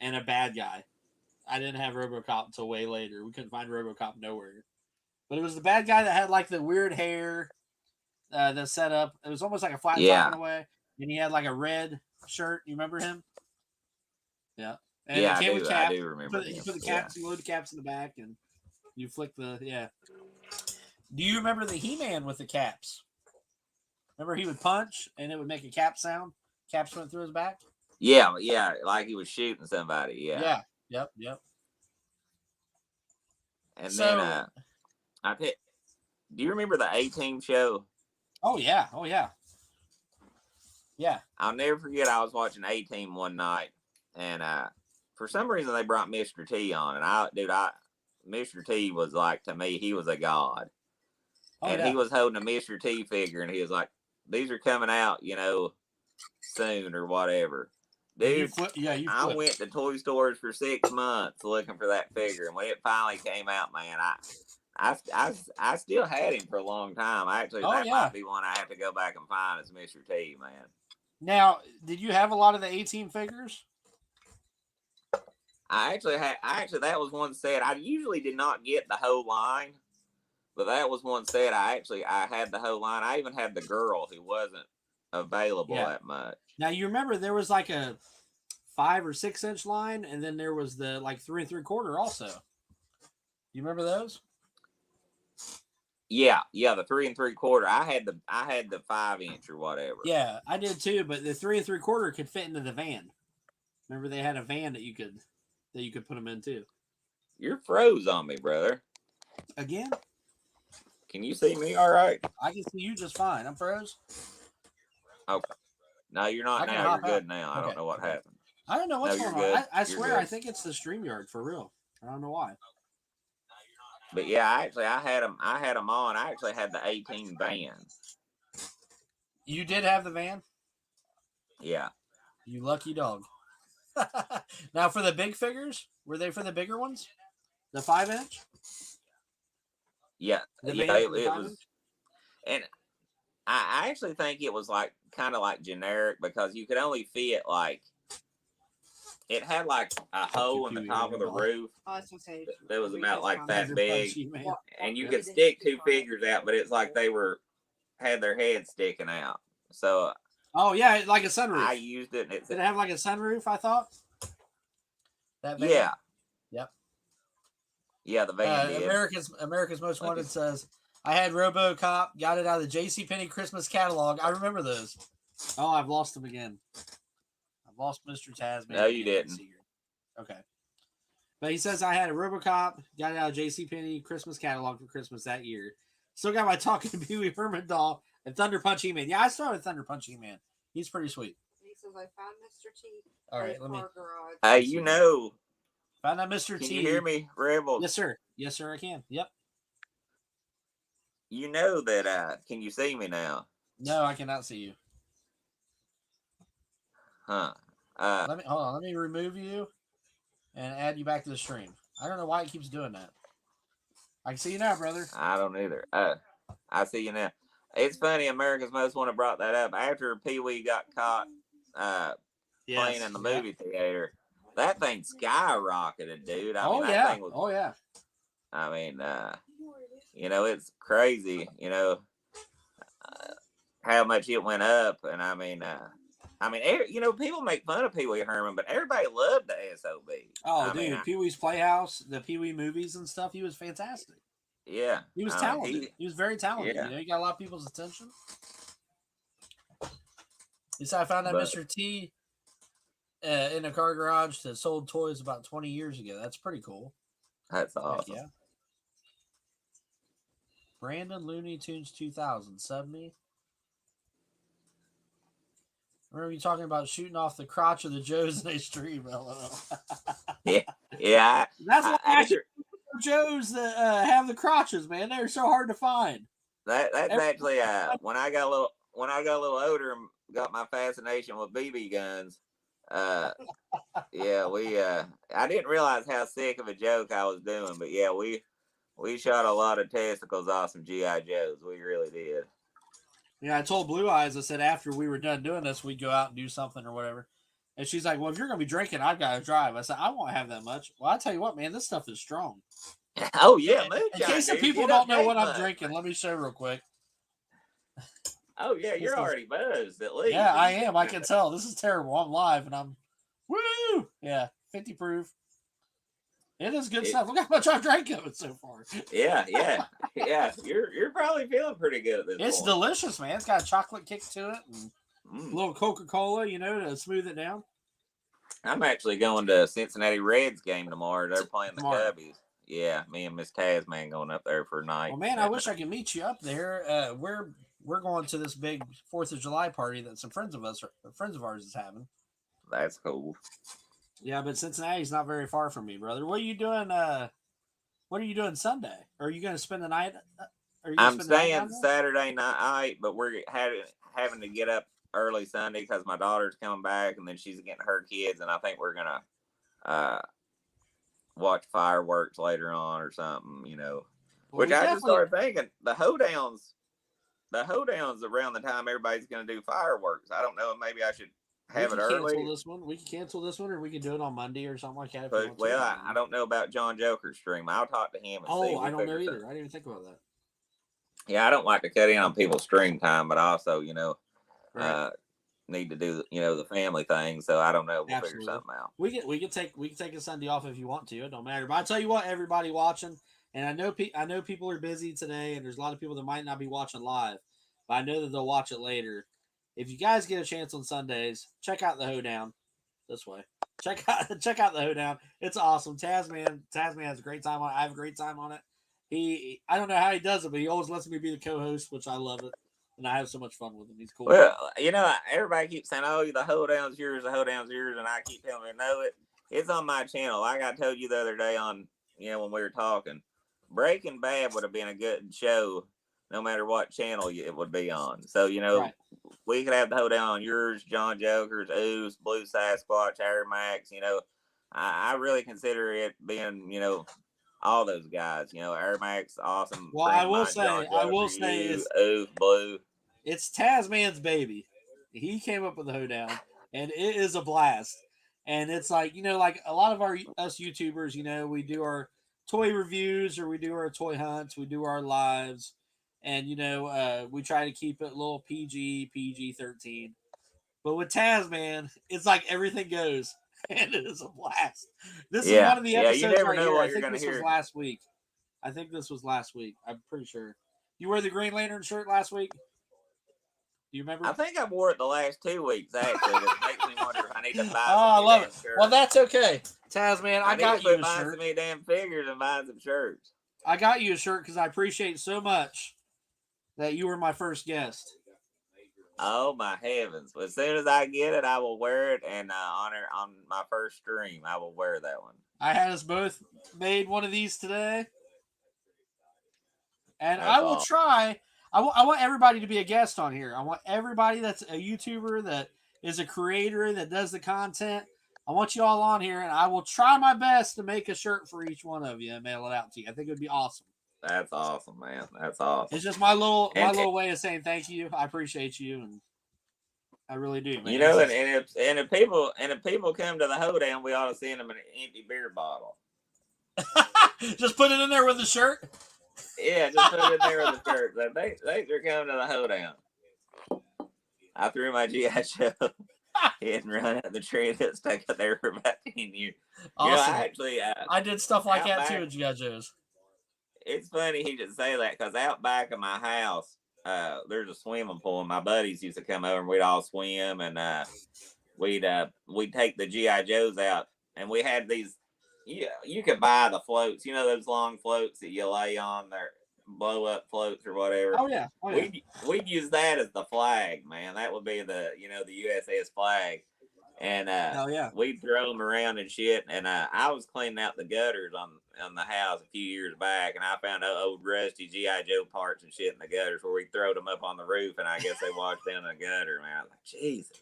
and a bad guy. I didn't have RoboCop until way later. We couldn't find RoboCop nowhere. But it was the bad guy that had like the weird hair, the setup. It was almost like a flat top in a way. And he had like a red shirt. You remember him? Yeah. And it came with caps. I do remember. You put the caps, you load the caps in the back, and you flick the Do you remember the He-Man with the caps? Remember he would punch and it would make a cap sound? Caps went through his back? Yeah, like he was shooting somebody. Yeah. Yep. And then do you remember the A-Team show? Oh yeah. Yeah. I'll never forget I was watching A-Team one night and for some reason they brought Mr. T on, and Mr. T was like, to me, he was a god. He was holding a Mr. T figure, and he was like, these are coming out, soon or whatever. Dude, I went to toy stores for 6 months looking for that figure, and when it finally came out, man, I still had him for a long time. Might be one I have to go back and find as Mr. T, man. Now, did you have a lot of the A-Team figures? I actually that was one set. I usually did not get the whole line, but that was one set. I had the whole line. I even had the girl who wasn't available that much. Now you remember there was like a 5 or 6 inch line, and then there was the like 3 3/4 also. You remember those? Yeah, the 3 3/4. I had the 5 inch or whatever. Yeah, I did too. But the 3 3/4 could fit into the van. Remember they had a van that you could put them in too. You're froze on me, brother. Again? Can you see me all right? I can see you just fine. I'm froze. Okay. No, you're not now. You're good now. I don't know what happened. I don't know what's going on. I swear, I think it's the StreamYard for real. I don't know why. But yeah, I had them on. I actually had the 18 van. You did have the van? Yeah. You lucky dog. Now, for the big figures, were they for the bigger ones? The 5 inch? Yeah. It was. And I actually think it was like kind of like generic because you could only fit like. It had like a hole in the top of the roof. That was about like that big, and you could stick 2 figures out, but it's like they had their heads sticking out. So. Oh yeah, like a sunroof. I used it. Did it have like a sunroof? I thought. That van? Yeah. Yep. Yeah, the van did. America's Most Wanted says, I had RoboCop, got it out of the JCPenney Christmas catalog. I remember those. Oh, I've lost them again. I've lost Mr. Tazman. No, you didn't. Okay. But he says I had a RoboCop, got it out of JCPenney Christmas catalog for Christmas that year. Still got my Talking Pee Wee Herman doll and Thunder Punch He-Man. Yeah, I still have a Thunder Punch He-Man. He's pretty sweet. He says I found Mr. T. All right, in let the me. car garage. Hey, you know. Found out Mr. Can T. you hear me, Rebels? Yes, sir. Yes, sir. I can. Yep. You know that. Can you see me now? No, I cannot see you. Huh. Let me hold on. Let me remove you and add you back to the stream. I don't know why it keeps doing that. I can see you now, brother. I don't either. I see you now. It's funny. America's Most Wanted brought that up after Pee Wee got caught playing in the movie theater. That thing skyrocketed, dude. I mean, that thing was. Oh yeah. I mean, it's crazy. How much it went up, and I mean, people make fun of Pee Wee Herman, but everybody loved the SOB. Oh, dude, Pee Wee's Playhouse, the Pee Wee movies and stuff. He was fantastic. Yeah, he was talented. He was very talented. Yeah. He got a lot of people's attention. He said I found that Mr. T in a car garage that sold toys about 20 years ago. That's pretty cool. That's awesome. Yeah. Brandon Looney Tunes 2000. Sub me. Remember you talking about shooting off the crotch of the Joes in a stream? Yeah. That's why Joes that have the crotches, man. They're so hard to find. That's actually when I got a little older and got my fascination with BB guns. I didn't realize how sick of a joke I was doing, but yeah, we shot a lot of testicles off some GI Joes. We really did. Yeah, I told Blue Eyes, I said after we were done doing this, we'd go out and do something or whatever. And she's like, well, if you're going to be drinking, I've got to drive. I said, I won't have that much. Well, I tell you what, man, this stuff is strong. Oh, yeah. In case the people don't know what I'm drinking, let me show real quick. Oh, yeah, you're already buzzed at least. Yeah, I am. I can tell. This is terrible. I'm live and I'm, woo! Yeah, 50 proof. It is good stuff. Look how much I've drank of it so far. Yeah. You're probably feeling pretty good at this It's point. Delicious, man. It's got a chocolate kick to it and a little Coca-Cola, to smooth it down. I'm actually going to Cincinnati Reds game tomorrow. They're playing the Cubbies. Yeah, me and Miss Tazman going up there for a night. Well, man, I wish I could meet you up there. We're going to this big 4th of July party that some friends of ours is having. That's cool. Yeah, but Cincinnati's not very far from me, brother. What are you doing? What are you doing Sunday? Are you going to spend the night? I'm staying Saturday night, but we're having to get up early Sunday because my daughter's coming back, and then she's getting her kids, and I think we're gonna watch fireworks later on or something, Well, which I just started thinking the hoedowns around the time everybody's gonna do fireworks. I don't know. Maybe I should have it early. We can cancel this one, or we can do it on Monday or something like that. But, I don't know about John Joker's stream. I'll talk to him. And see. I don't know either. I didn't even think about that. Yeah, I don't like to cut in on people's stream time, but also, need to do the family thing. So I don't know. We'll figure something out. We can take a Sunday off if you want to. It don't matter. But I tell you what, everybody watching, and I know people are busy today, and there's a lot of people that might not be watching live, but I know that they'll watch it later. If you guys get a chance on Sundays, check out the Hoedown this way. Check out the Hoedown. It's awesome. Tazman has a great time on it. I have a great time on it. I don't know how he does it, but he always lets me be the co-host, which I love it. And I have so much fun with him. He's cool. Well, everybody keeps saying, oh, the Hoedown's yours, and I keep telling them, no, it's on my channel. Like I told you the other day on, when we were talking, Breaking Bad would have been a good show no matter what channel it would be on. So, right. We could have the Hoedown on yours, John Joker's, Ooze, Blue Sasquatch, Air Max, I really consider it being, all those guys, Air Max, awesome. Well, I will say, Ooze, Blue. It's Tazman's baby. He came up with the Hoedown, and it is a blast. And it's like, like a lot of us YouTubers, we do our toy reviews or we do our toy hunts, we do our lives. And, we try to keep it a little PG-13. But with Tazman, it's like everything goes. And it is a blast. This is one of the episodes you never right know here. what I you're think going to this hear. was last week. I'm pretty sure. You wear the Green Lantern shirt last week? Do you remember? I think I wore it the last 2 weeks, actually. It makes me wonder if I need to buy Oh, I some love damn it. shirts. Well, that's okay. Tazman, I need got to you quit a buying shirt. so many damn figures and buying some shirts. I got you a shirt because I appreciate so much that you were my first guest. Oh my heavens! As soon as I get it, I will wear it, and on my first stream, I will wear that one. I had us both made one of these today, and That's I will all. try. I want everybody to be a guest on here. I want everybody that's a YouTuber, that is a creator, that does the content. I want you all on here, and I will try my best to make a shirt for each one of you and mail it out to you. I think it would be awesome. That's awesome, man. That's awesome. It's just my little way of saying thank you. I appreciate you, and I really do, man. You know, and if people come to the hoedown, we ought to send them an empty beer bottle. Just put it in there with the shirt. Yeah, just put it in there with the shirt. They're coming to the hoedown. I threw my GI Joe hit and run out the tree that stuck up there for about 10 years. Awesome. Actually, I did stuff like that back, too with GI Joes. It's funny he should say that because out back of my house, there's a swimming pool, and my buddies used to come over and we'd all swim, and we'd take the GI Joes out, and we had these. You could buy the floats, those long floats that you lay on there, blow up floats or whatever. Oh yeah. We'd use that as the flag, man. That would be the USS flag, and we'd throw them around and shit. And I was cleaning out the gutters on the house a few years back, and I found old rusty GI Joe parts and shit in the gutters where we throwed them up on the roof, and I guess they washed down the gutter, man. I was like, Jesus.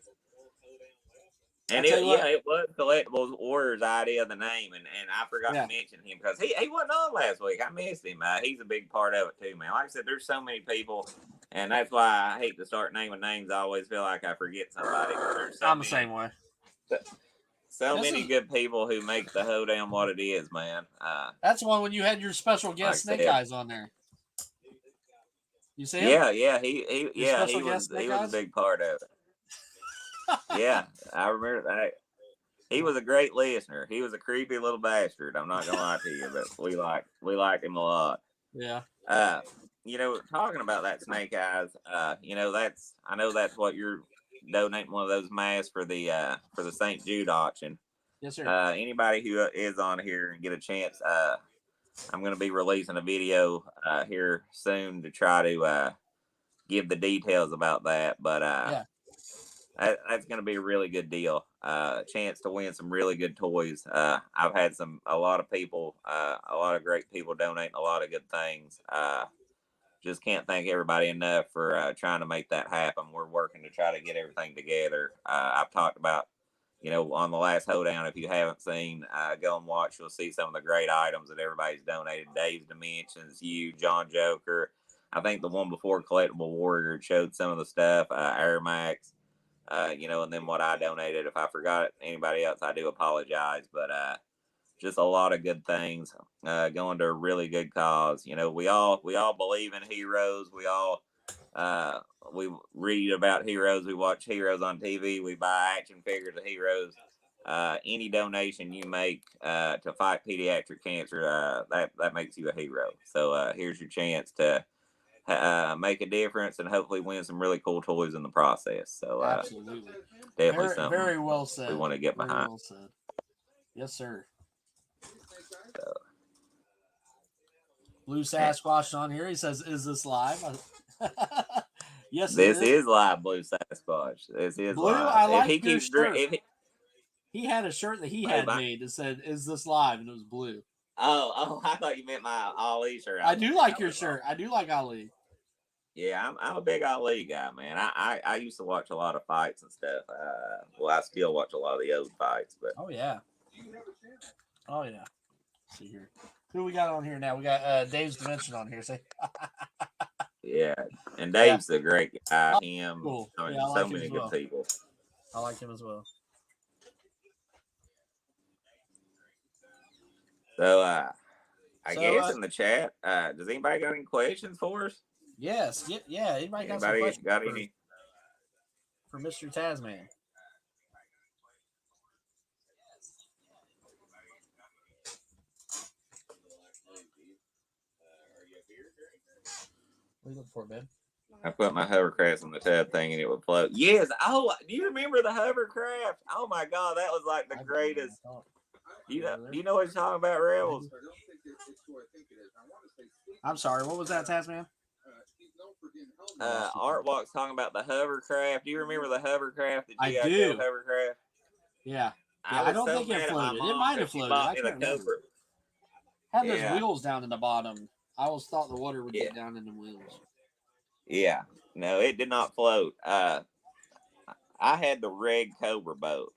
And it was Collectibles Warrior's idea of the name, and I forgot to mention him because he wasn't on last week. I missed him. He's a big part of it too, man. Like I said, there's so many people, and that's why I hate to start naming names. I always feel like I forget somebody. I'm the same way. So many good people who make the hoedown what it is, man. That's one when you had your special guest Snake Eyes on there. You see him? Yeah, he was a big part of it. Yeah, I remember that. He was a great listener. He was a creepy little bastard. I'm not gonna lie to you, but we liked him a lot. Yeah. Talking about that Snake Eyes, I know that's what you're donating, one of those masks for the St. Jude auction. Yes, sir. Anybody who is on here and get a chance, I'm gonna be releasing a video here soon to try to give the details about that. But that's going to be a really good deal. Chance to win some really good toys. I've had a lot of people, a lot of great people donating a lot of good things. Just can't thank everybody enough for trying to make that happen. We're working to try to get everything together. I've talked about, on the last hoedown, if you haven't seen, go and watch. You'll see some of the great items that everybody's donated. Dave's Dimensions, you, John Joker. I think the one before Collectible Warrior showed some of the stuff, Air Max. And then what I donated. If I forgot anybody else, I do apologize. But just a lot of good things going to a really good cause. We all believe in heroes. We read about heroes. We watch heroes on TV. We buy action figures of heroes. Any donation you make to fight pediatric cancer, that makes you a hero. So here's your chance to make a difference and hopefully win some really cool toys in the process. So absolutely, definitely something very well said. We want to get behind. Well said. Yes, sir. So, Blue Sasquatch on here. He says, "Is this live?" Yes, this is live. Blue Sasquatch. This is Blue. live. I like your shirt. He had a shirt that he had made that said, "Is this live?" and it was blue. Oh! I thought you meant my Ali shirt. I do like your shirt. I do like Ali. Yeah, I'm a big Ali guy, man. I used to watch a lot of fights and stuff. I still watch a lot of the old fights, but oh yeah. Let's see here, who we got on here now? We got Dave's Dimension on here. Say, yeah, and Dave's a great guy. Him, cool. I mean, so many good people. I like him as well. So I guess in the chat, does anybody got any questions for us? Yes. Yeah. Anybody got some questions for Mr. Tazman? What are you looking for, Ben? I put my hovercraft in the tub thing and it would float. Yes. Oh, do you remember the hovercraft? Oh my God, that was like the greatest. You know what you're talking about, Rebels? I'm sorry. What was that, Tazman? Art Walk's talking about the hovercraft. Do you remember the hovercraft? The I G.I. do. Joe hovercraft? Yeah. I I was don't so think mad it at my floated. It mom might have 'cause she floated. bought I me the can't remember. cover. Had those Yeah. wheels down in the bottom. I always thought the water would Yeah. get down in the wheels. Yeah. No, it did not float. I had the red Cobra boat.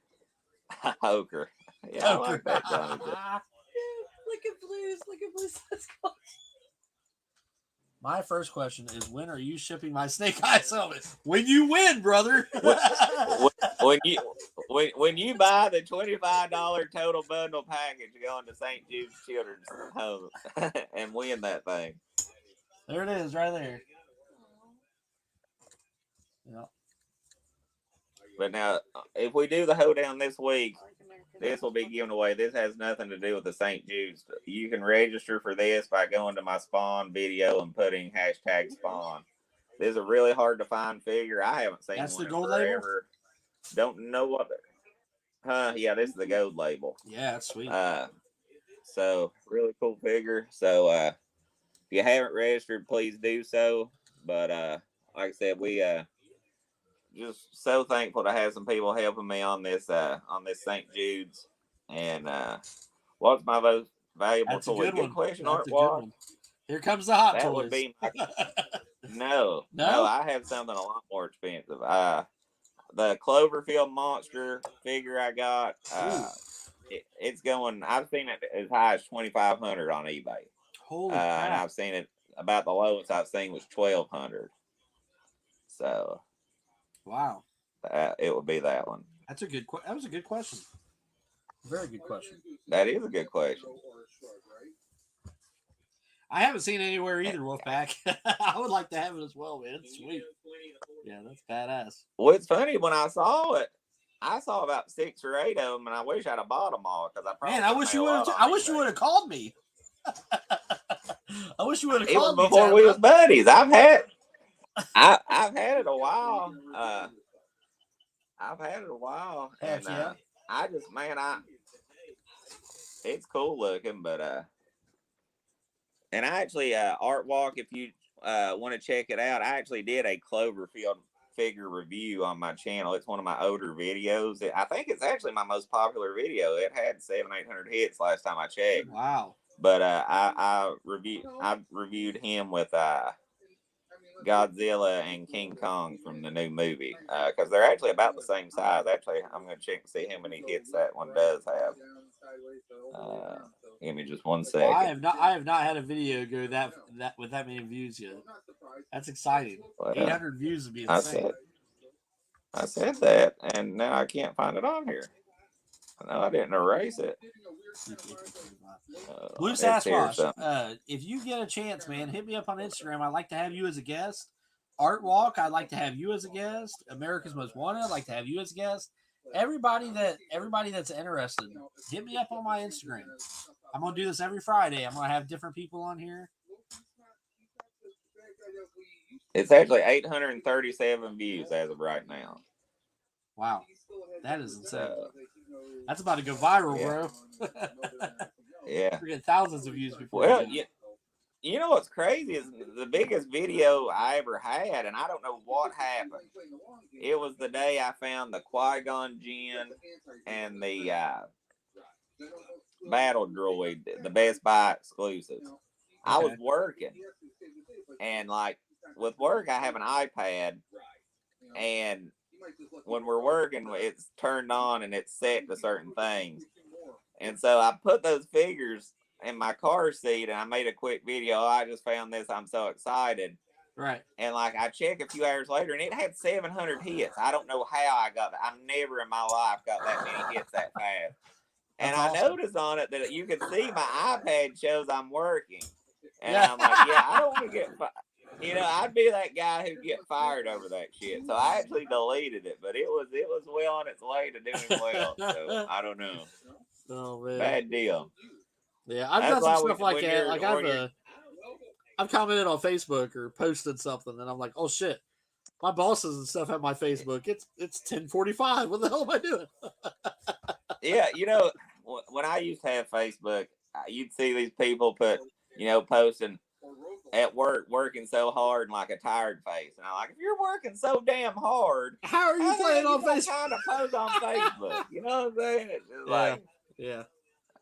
Hoker. Yeah, I like that, Johnny. Look at Blues. Look at Blues. My first question is, when are you shipping my Snake Eyes helmet? When you win, brother. when you buy the $25 total bundle package going to St. Jude's Children's Home and win that thing. There it is, right there. Yeah. But now, if we do the hoedown this week, this will be given away. This has nothing to do with the St. Jude's. You can register for this by going to my Spawn video and putting hashtag Spawn. This is a really hard to find figure. I haven't seen That's one the gold forever. label? Don't know what. Yeah, this is the gold label. Yeah, that's sweet. So really cool figure. So if you haven't registered, please do so. But like I said, we just so thankful to have some people helping me on this St. Jude's. And what's my most valuable That's toy? a good one. Question, That's Art a good Walk. one. Here comes the hot That toys. would be my... No, I have something a lot more expensive. The Cloverfield monster figure I got. It's going. I've seen it as high as $2,500 on eBay. Holy crap! And I've seen it about the lowest I've seen was $1,200. So, wow, it would be that one. That's a good. That was a good question. Very good question. That is a good question. I haven't seen it anywhere either, Wolfpack. I would like to have it as well, man. It's sweet. Yeah, that's badass. Well, it's funny when I saw it. I saw about 6 or 8 of them, and I wish I'd have bought them all because I probably. Man, I wish you would have. I wish you would have called me. I wish you would have called me. It was before we was buddies. I've had it a while. I've had it a while, and yeah. I just, it's cool looking, but and I actually Art Walk, if you want to check it out, I actually did a Cloverfield figure review on my channel. It's one of my older videos. I think it's actually my most popular video. It had 700-800 hits last time I checked. Wow. But I reviewed him with Godzilla and King Kong from the new movie because they're actually about the same size. Actually, I'm going to check and see how many hits that one does have. Give me just 1 second. Well, I have not had a video go that with that many views yet. That's exciting. 800 views would be insane. I said that, and now I can't find it on here. No, I didn't erase it. Blue Sasquatch, if you get a chance, man, hit me up on Instagram. I'd like to have you as a guest. Art Walk, I'd like to have you as a guest. America's Most Wanted, I'd like to have you as a guest. Everybody that's interested, hit me up on my Instagram. I'm gonna do this every Friday. I'm gonna have different people on here. It's actually 837 views as of right now. Wow, that is insane. That's about to go viral, bro. Yeah, we're getting thousands of views before. Well, you know what's crazy is the biggest video I ever had, and I don't know what happened. It was the day I found the Qui-Gon Jinn and the Battle Droid, the Best Buy exclusive. Okay. I was working, and like with work, I have an iPad, and when we're working, it's turned on and it's set to certain things. And so I put those figures in my car seat and I made a quick video. Oh, I just found this. I'm so excited. Right. And like I check a few hours later and it had 700 hits. I don't know how I got that. I've never in my life got that many hits that fast. And I noticed on it that you can see my iPad shows I'm working. And I'm like, yeah, I don't want to get I'd be that guy who'd get fired over that shit. So I actually deleted it, but it was well on its way to doing well. So I don't know. Oh man. Bad deal. Yeah, I've done some stuff like that. Like I've commented on Facebook or posted something, and I'm like, oh shit, my bosses and stuff have my Facebook. It's 10:45. What the hell am I doing? Yeah, when I used to have Facebook, you'd see these people put, posting at work, working so hard and like a tired face. And I'm like, if you're working so damn hard, How are you playing on Facebook? Kind of post on Facebook. You know what I'm saying? It's just yeah.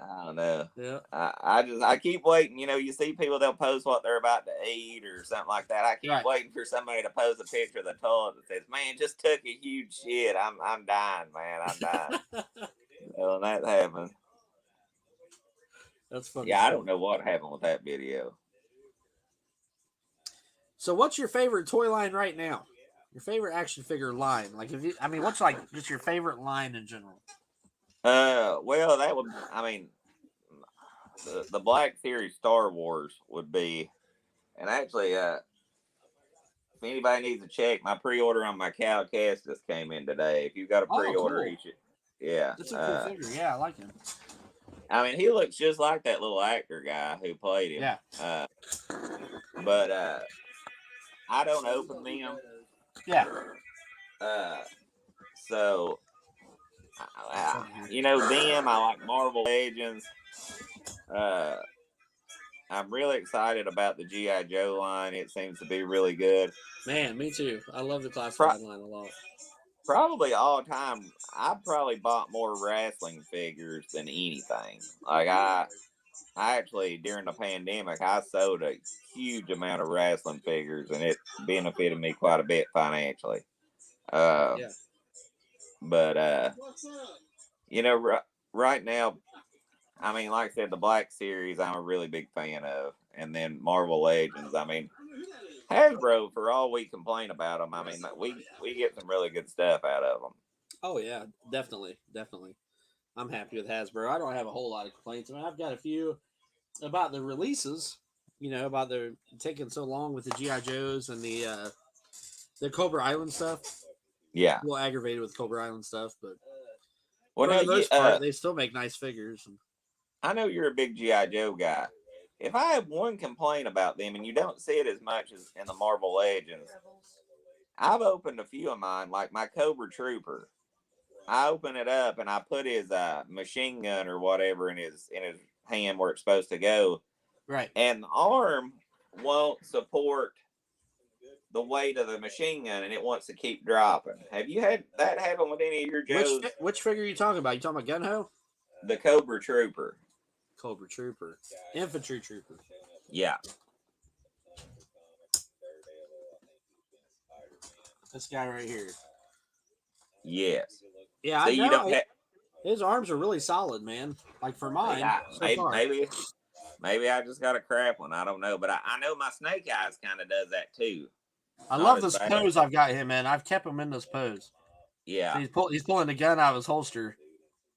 I don't know. Yeah. I keep waiting. You see people, they'll post what they're about to eat or something like that. I keep waiting for somebody to post a picture of the toilet that says, "Man, just took a huge shit. I'm dying, man. I'm dying." Well, that happened. That's funny. Yeah, I don't know what happened with that video. So, what's your favorite toy line right now? Your favorite action figure line? Like, what's like just your favorite line in general? Well, that would, the Black Series Star Wars would be, and actually, if anybody needs to check, my pre-order on my Cal Cast just came in today. If you've got a pre-order, cool. Yeah. That's a cool figure. Yeah, I like him. He looks just like that little actor guy who played him. Yeah. But I don't open them. Yeah. So, them, I like Marvel Legends. I'm really excited about the G.I. Joe line. It seems to be really good. Man, me too. I love the classified line a lot. Probably all time, I probably bought more wrestling figures than anything. Like I actually, during the pandemic, I sold a huge amount of wrestling figures, and it benefited me quite a bit financially. Yeah. But right now, like I said, the Black Series, I'm a really big fan of, and then Marvel Legends. Hasbro, for all we complain about them, we get some really good stuff out of them. Oh yeah, definitely. I'm happy with Hasbro. I don't have a whole lot of complaints. I've got a few about the releases. About the taking so long with the GI Joes and the Cobra Island stuff. Yeah, a little aggravated with Cobra Island stuff, but for the most part, they still make nice figures. I know you're a big GI Joe guy. If I have one complaint about them, and you don't see it as much as in the Marvel Legends, I've opened a few of mine, like my Cobra Trooper. I open it up and I put his machine gun or whatever in his hand where it's supposed to go. Right. And the arm won't support the weight of the machine gun, and it wants to keep dropping. Have you had that happen with any of your Joes? Which figure are you talking about? You talking about Gun-Ho? The Cobra Trooper. Cobra Trooper. Infantry Trooper. Yeah. This guy right here. Yes. Yeah, so I know. You don't his arms are really solid, man. Like for mine. Yeah, maybe I just got a crap one. I don't know. But I know my Snake Eyes kind of does that too. I love this pose I've got him in. I've kept him in this pose. Yeah. So he's pulling the gun out of his holster.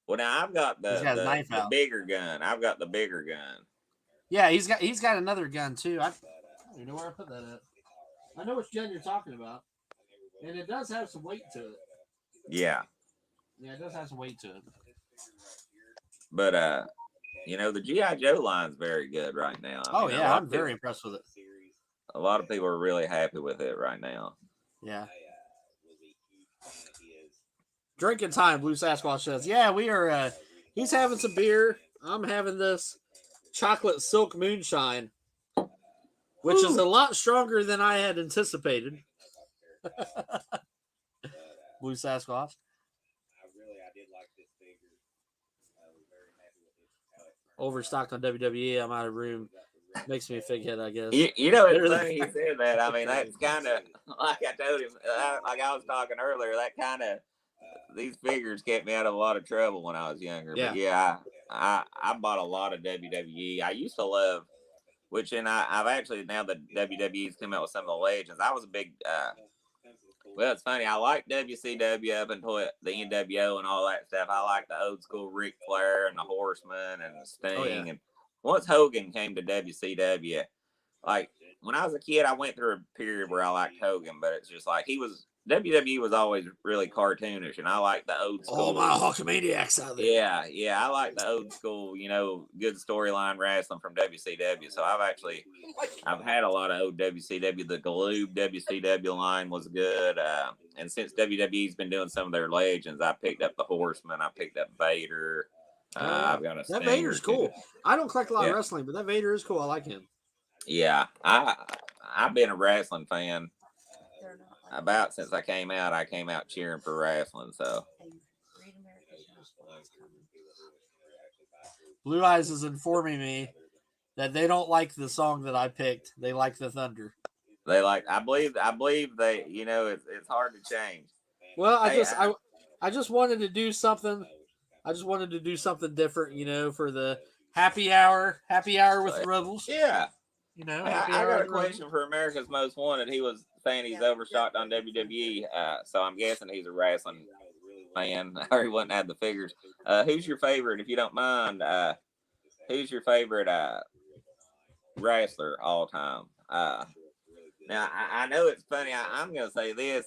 Well, now I've got the bigger gun. I've got the bigger gun. Yeah, he's got another gun too. I don't even know where I put that at. I know which gun you're talking about, and it does have some weight to it. Yeah. Yeah, it does have some weight to it. But the GI Joe line's very good right now. I'm very impressed with it. A lot of people are really happy with it right now. Yeah. Drinking time, Blue Sasquatch says. Yeah, we are. He's having some beer. I'm having this chocolate silk moonshine, which is a lot stronger than I had anticipated. Blue Sasquatch. I did like this figure. I was very happy with it. Overstocked on WWE. I'm out of room. Makes me a fig head, I guess. It's funny you said that. That's kind of like I told him, like I was talking earlier, that kind of, these figures kept me out of a lot of trouble when I was younger. Yeah. But yeah, I bought a lot of WWE. I used to love, I've actually, now the WWE's come out with some of the legends. I was a big, well, it's funny. I like WCW up until the NWO and all that stuff. I like the old school Ric Flair and the Horseman and the Sting. Oh, yeah. And once Hogan came to WCW, like when I was a kid, I went through a period where I liked Hogan, but it's just like he was WWE was always really cartoonish, and I like the old school. All my Hulkamaniacs out there. Yeah, I like the old school, good storyline wrestling from WCW. So I've had a lot of old WCW. The Galoob WCW line was good, and since WWE's been doing some of their legends, I picked up the Horseman, I picked up Vader. I've got a that Vader's cool. I don't collect a lot of Yeah. wrestling, but that Vader is cool. I like him. Yeah, I've been a wrestling fan They're not like about since I came out. I came out cheering for wrestling. So Hey, read America's Most Wanted coming. Blue Eyes is informing me that they don't like the song that I picked. They like the Thunder. they I believe they, it's hard to change. Well, Hey, I just wanted to do something. I just wanted to do something different, for the happy hour with the Rebels. Yeah. Happy I hour got a with the Rebels. question for America's Most Wanted. He was saying he's overshot on WWE, so I'm guessing he's a wrestling fan, or he wouldn't have the figures. Who's your favorite, if you don't mind? Who's your favorite wrestler all time? Now, I know it's funny. I'm going to say this.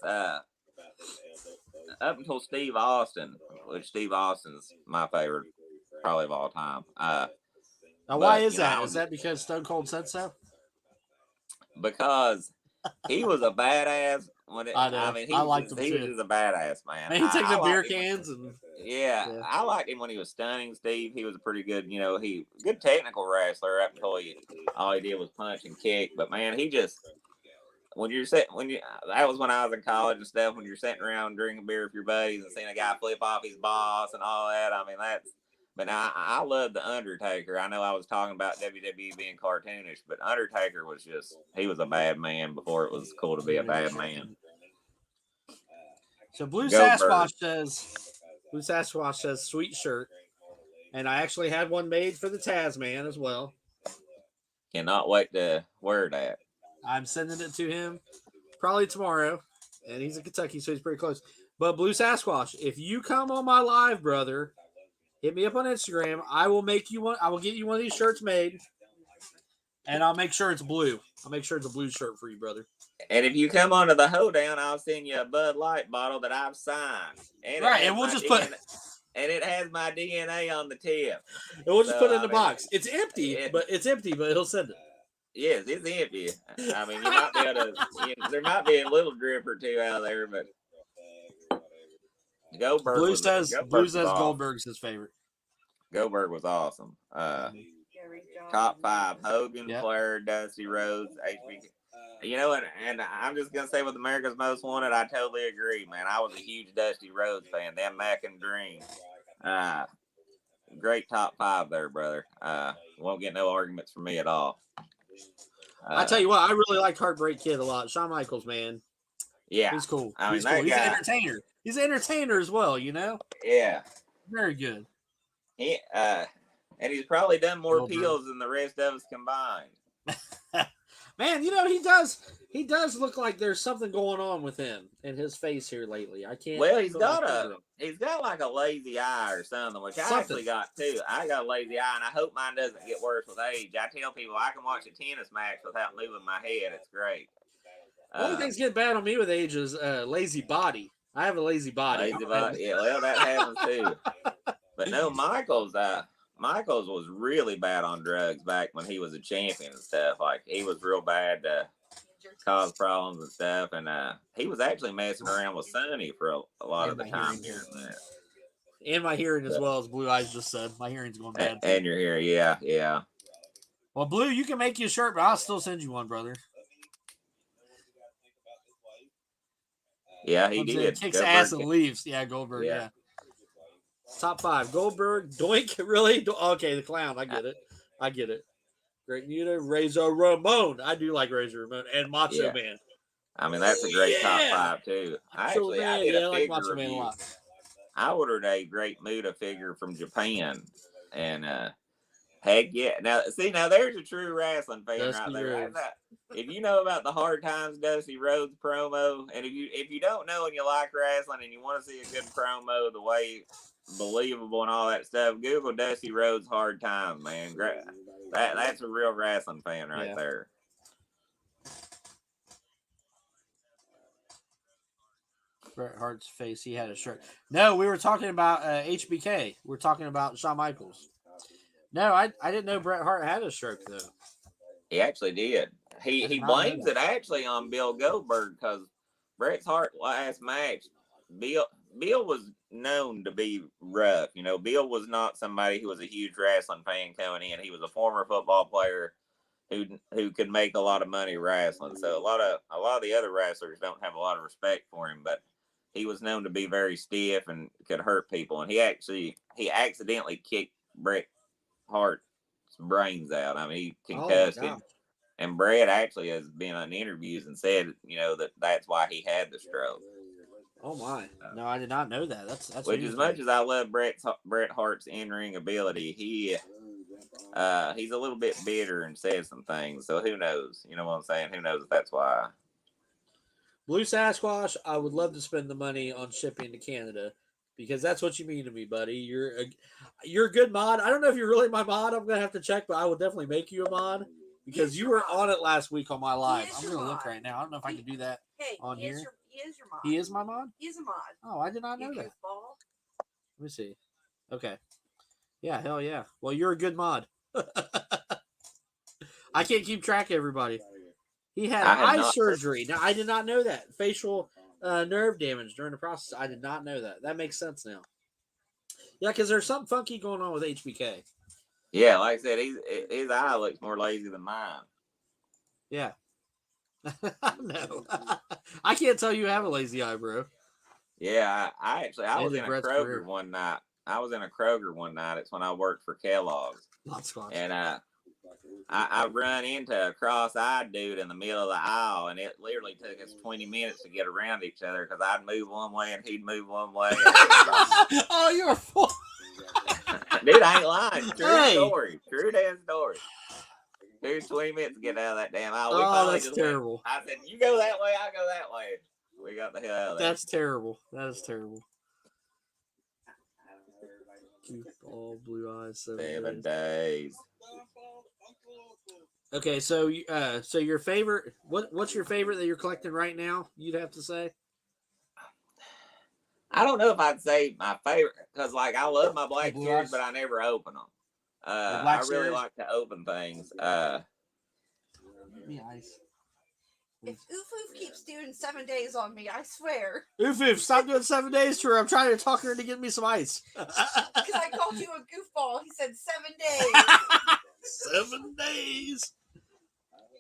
Up until Steve Austin, which Steve Austin's my favorite probably of all time. Now, why is that? Is that because Stone Cold said so? Because he was a badass. I know. I liked him he too. was just a badass, man. And he took the beer liked him. cans and Yeah, I liked him when he was stunning. Steve, he was a pretty good, good technical wrestler up until all he did was punch and kick. But man, he just that was when I was in college and stuff. When you're sitting around drinking beer with your buddies and seeing a guy flip off his boss and all that. I mean, But now I love the Undertaker. I know I was talking about WWE being cartoonish, but Undertaker he was a bad man before it was cool to be a bad man. So Blue Goldberg. Sasquatch says sweet shirt. And I actually had one made for the Tazman as well. Cannot wait to wear that. I'm sending it to him probably tomorrow. And he's in Kentucky, so he's pretty close. But Blue Sasquatch, if you come on my live, brother, hit me up on Instagram. I will make you one. I will get you one of these shirts made. And I'll make sure it's blue. I'll make sure it's a blue shirt for you, brother. And if you come onto the hoedown, I'll send you a Bud Light bottle that I've signed. And we'll just and it has my DNA on the tip. And we'll just put it in the box. It's empty, but he'll send it. Yes, it's empty. I mean, you might be able to. There might be a little drip or two out there, but Goldberg. Blue says Goldberg's his favorite. Goldberg was awesome. Top 5: Hogan, Flair, Dusty Rhodes, HBK. And I'm just gonna say with America's Most Wanted, I totally agree, man. I was a huge Dusty Rhodes fan. Them Mac and Dream. Great top 5 there, brother. Won't get no arguments from me at all. I tell you what, I really like Heartbreak Kid a lot. Shawn Michaels, man. Yeah, he's cool. I mean, he's cool. He's an entertainer. He's an entertainer as well, Yeah, very good. And he's probably done more peels than the rest of us combined. Man, he does look like there's something going on with him in his face here lately. I can't. Well, he's got like a lazy eye or something, which I actually got too. I got a lazy eye, and I hope mine doesn't get worse with age. I tell people I can watch a tennis match without moving my head. It's great. Only thing's getting bad on me with age is lazy body. I have a lazy body. Lazy body. Yeah, well, that happens too. But no, Michaels was really bad on drugs back when he was a champion and stuff. Like, he was real bad to cause problems and stuff. And he was actually messing around with Sonny for a lot of the time here and there. And my hearing as well, as Blue Eyes just said. My hearing's going bad. And your hearing, yeah. Well, Blue, you can make you a shirt, but I'll still send you one, brother. Yeah, he did. Kicks ass and leaves. Yeah, Goldberg, yeah. Top 5. Goldberg, Doink, really? Okay, the clown. I get it. Great Muta, Razor Ramon. I do like Razor Ramon and Macho Man. I mean, that's a great top 5 too. I did a like figure Macho Man a review. lot. I ordered a Great Muta figure from Japan, and heck yeah! Now there's a true wrestling fan right there. If you know about the Hard Times Dusty Rhodes promo, and if you don't know and you like wrestling and you want to see a good promo, the way believable and all that stuff, Google Dusty Rhodes Hard Times, man. Great. That's a real wrestling fan right there. Bret Hart's face. He had a shirt. No, we were talking about HBK. We're talking about Shawn Michaels. No, I didn't know Bret Hart had a stroke though. He actually did. He blames it actually on Bill Goldberg because Bret Hart's last match, Bill was known to be rough. You know, Bill was not somebody who was a huge wrestling fan coming in. He was a former football player who could make a lot of money wrestling. So a lot of the other wrestlers don't have a lot of respect for him, but he was known to be very stiff and could hurt people. And he accidentally kicked Bret Hart's brains out. I mean, he concussed him. And Bret actually has been on interviews and said, you know, that's why he had the stroke. Oh my! No, I did not know that. That's which, as much as I love Bret Hart's in-ring ability, he's a little bit bitter and says some things. So who knows? You know what I'm saying? Who knows if that's why? Blue Sasquatch, I would love to spend the money on shipping to Canada because that's what you mean to me, buddy. You're a good mod. I don't know if you're really my mod. I'm gonna have to check, but I will definitely make you a mod. Because you were on it last week on my live. I'm going to look right now. I don't know if I can do that on here. He is your mod. He is my mod? He is a mod. Oh, I did not know that. Let me see. Okay. Yeah, hell yeah. Well, you're a good mod. I can't keep track of everybody. He had eye surgery. Now, I did not know that. Facial nerve damage during the process. I did not know that. That makes sense now. Yeah, because there's something funky going on with HBK. Yeah, like I said, his eye looks more lazy than mine. Yeah. No. I can't tell you have a lazy eye, bro. Yeah, I was in a Kroger one night. It's when I worked for Kellogg's. And I run into a cross-eyed dude in the middle of the aisle, and it literally took us 20 minutes to get around each other because I'd move one way and he'd move one way. Oh, you're full. Dude, I ain't lying. True damn story. Dude, 20 minutes to get out of that damn aisle. Oh, that's terrible. I said, you go that way, I go that way. We got the hell out of there. That's terrible. That is terrible. All blue eyes. 7 days. Okay, so your favorite? What's your favorite that you're collecting right now? You'd have to say. I don't know if I'd say my favorite because, like, I love my Black Series, but I never open them. I really like to open things. If Oof keeps doing 7 days on me, I swear. Oof, stop doing 7 days to her. I'm trying to talk her into getting me some ice. Because I called you a goofball. He said 7 days. 7 days.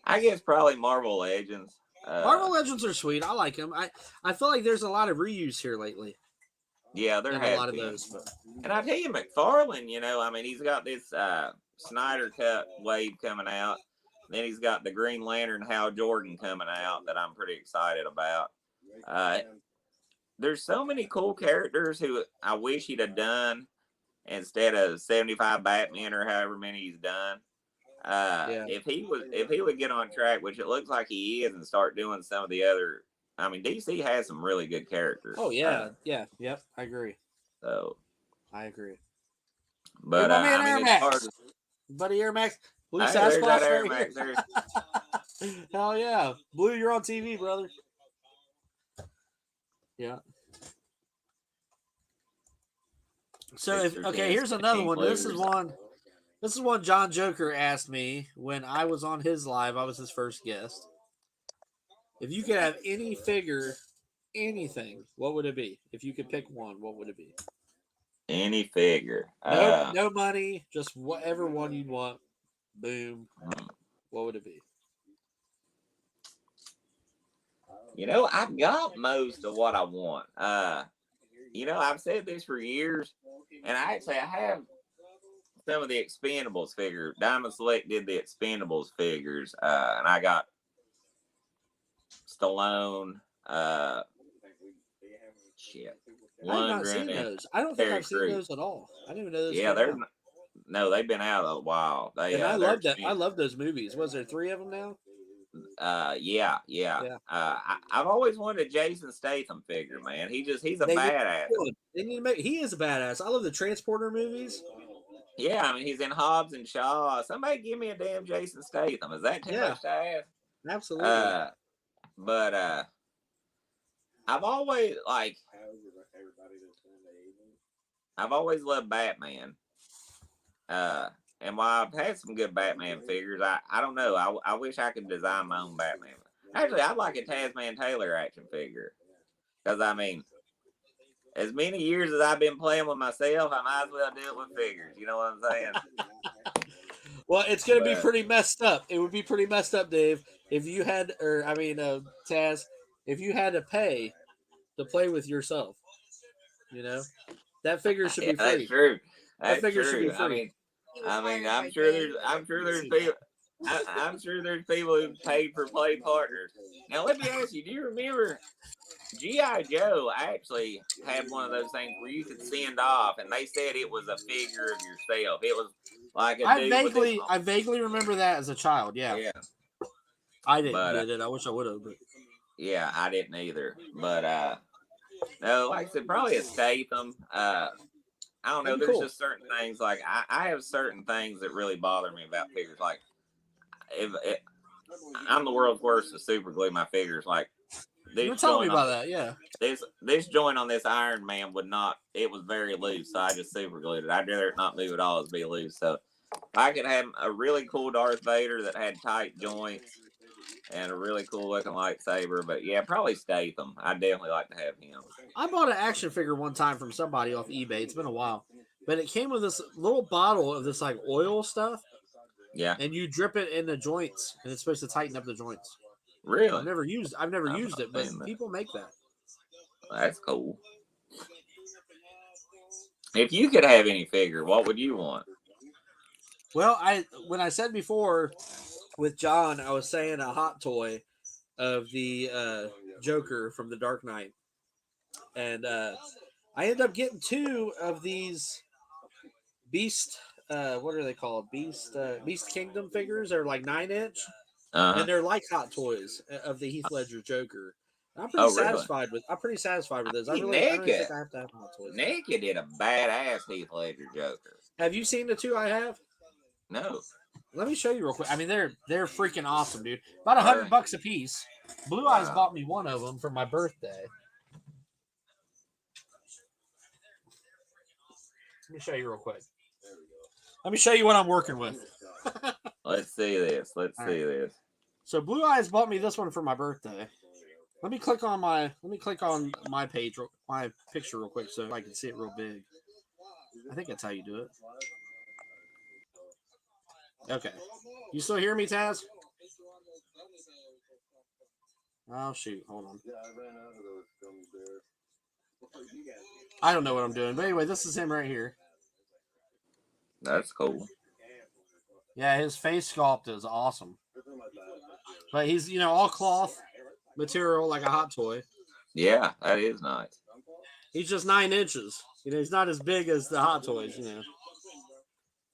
I guess probably Marvel Legends. Marvel Legends are sweet. I like them. I feel like there's a lot of reuse here lately. Yeah, there have a lot of those. But... And I tell you, McFarlane, you know, I mean, he's got this Snyder Cut wave coming out. Then he's got the Green Lantern Hal Jordan coming out that I'm pretty excited about. There's so many cool characters who I wish he'd have done instead of 75 Batman or however many he's done. If he would get on track, which it looks like he is, and start doing some of the other. I mean, DC has some really good characters. Oh yeah, yep, I agree. So, I agree. But I mean, it's hard to... Buddy Air Max, Blue Sasquatch. Sasquatch. Air Max. Hell yeah, Blue, you're on TV, brother. Yeah. So here's another one. This is one John Joker asked me when I was on his live. I was his first guest. If you could have any figure, anything, what would it be? If you could pick one, what would it be? Any figure. No money, just whatever one you'd want. Boom. What would it be? You know, I've got most of what I want. You know, I've said this for years, and I have some of the Expendables figures. Diamond Select did the Expendables figures, and I got Stallone, Lundgren, those. I don't think I've seen those at all. I didn't even know those. Yeah, they've been out a while. I love that. I love those movies. Was there 3 of them now? Yeah. I've always wanted a Jason Statham figure, man. He's a badass. He is a badass. I love the Transporter movies. Yeah, I mean, he's in Hobbs and Shaw. Somebody give me a damn Jason Statham. Is that too much to ask? Absolutely. But I've always loved Batman. And while I've had some good Batman figures, I don't know. I wish I could design my own Batman. Actually, I'd like a Tazman Taylor action figure. Because, I mean, as many years as I've been playing with myself, I might as well do it with figures. You know what I'm saying? Well, it's going to be pretty messed up. It would be pretty messed up, Dave, if you had, Taz, if you had to pay to play with yourself. You know? That figure should be free. That's true. That figure should be free. I'm sure there's people who paid for play partners. Now let me ask you, do you remember G.I. Joe actually had one of those things where you could send off and they said it was a figure of yourself. It was like a I vaguely remember that as a child, yeah. Yeah. I didn't get it. I wish I would have, but yeah, I didn't either. But no, like I said, probably a Statham. I don't know. There's just certain things like I have certain things that really bother me about figures. Like, I'm the world's worst to super glue my figures. Like, you're telling me about that, yeah. This joint on this Iron Man would not. It was very loose, so I just super glued it. I'd rather it not move at all as be loose. So, I could have a really cool Darth Vader that had tight joints and a really cool looking lightsaber. But yeah, probably Statham. I'd definitely like to have him. I bought an action figure one time from somebody off eBay. It's been a while. But it came with this little bottle of this like oil stuff. Yeah. And you drip it in the joints and it's supposed to tighten up the joints. Really? I've never used it, but people make that. That's cool. If you could have any figure, what would you want? Well, when I said before with John, I was saying a hot toy of the Joker from The Dark Knight. And I ended up getting 2 of these Beast, what are they called? Beast Kingdom figures. They're like 9-inch. And they're like hot toys of the Heath Ledger Joker. I'm pretty satisfied with. I'm pretty satisfied with those. I don't think I have to have hot toys. Naked did a badass Heath Ledger Joker. Have you seen the 2 I have? No. Let me show you real quick. I mean, they're freaking awesome, dude. About $100 a piece. Blue Eyes bought me one of them for my birthday. Let me show you real quick. Let me show you what I'm working with. Let's see this. So Blue Eyes bought me this one for my birthday. Let me click on my page, my picture real quick so I can see it real big. I think that's how you do it. Okay. You still hear me, Taz? Oh shoot, hold on. I don't know what I'm doing, but anyway, this is him right here. That's cool. Yeah, his face sculpt is awesome. But he's, all cloth material like a hot toy. Yeah, that is nice. He's just 9 inches. He's not as big as the hot toys,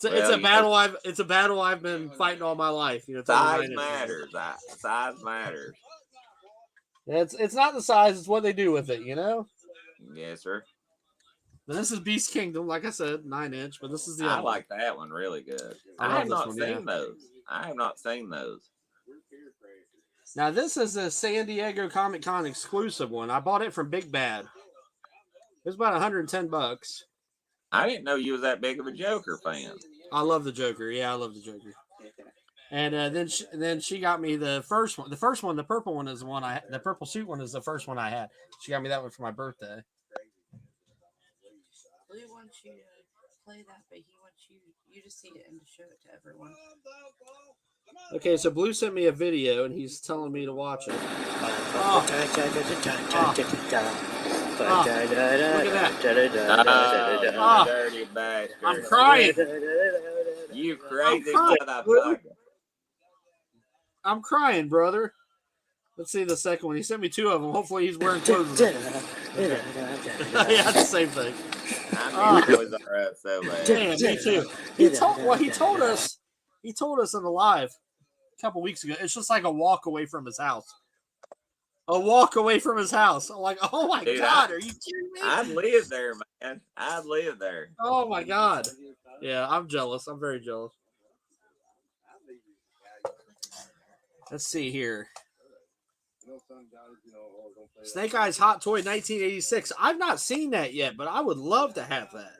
It's a battle I've been fighting all my life. Size matters. Size matters. It's not the size, it's what they do with it, Yes, sir. But this is Beast Kingdom, like I said, 9-inch. But this is the. I like that one really good. I have not seen those. I have not seen those. Now this is a San Diego Comic Con exclusive one. I bought it from Big Bad. It was about $110. I didn't know you was that big of a Joker fan. I love the Joker. Yeah, I love the Joker. And then she got me the first one. The first one, the purple one, is the one the purple suit one is the first one I had. She got me that one for my birthday. Blue wants you to play that, but he wants you to see it and to show it to everyone. Okay, so Blue sent me a video and he's telling me to watch it. Look at that. Dirty bastard. I'm crying. You crazy motherfucker. I'm crying, brother. Let's see the second one. He sent me 2 of them. Hopefully he's wearing clothes. Yeah, the same thing. I mean, Toys R Us so bad. Damn, me too. He told us in the live a couple weeks ago. It's just like a walk away from his house. A walk away from his house. I'm like, oh my God, are you kidding me? I'd live there, man. I'd live there. Oh my God. Yeah, I'm jealous. I'm very jealous. Let's see here. Snake Eyes Hot Toy 1986. I've not seen that yet, but I would love to have that.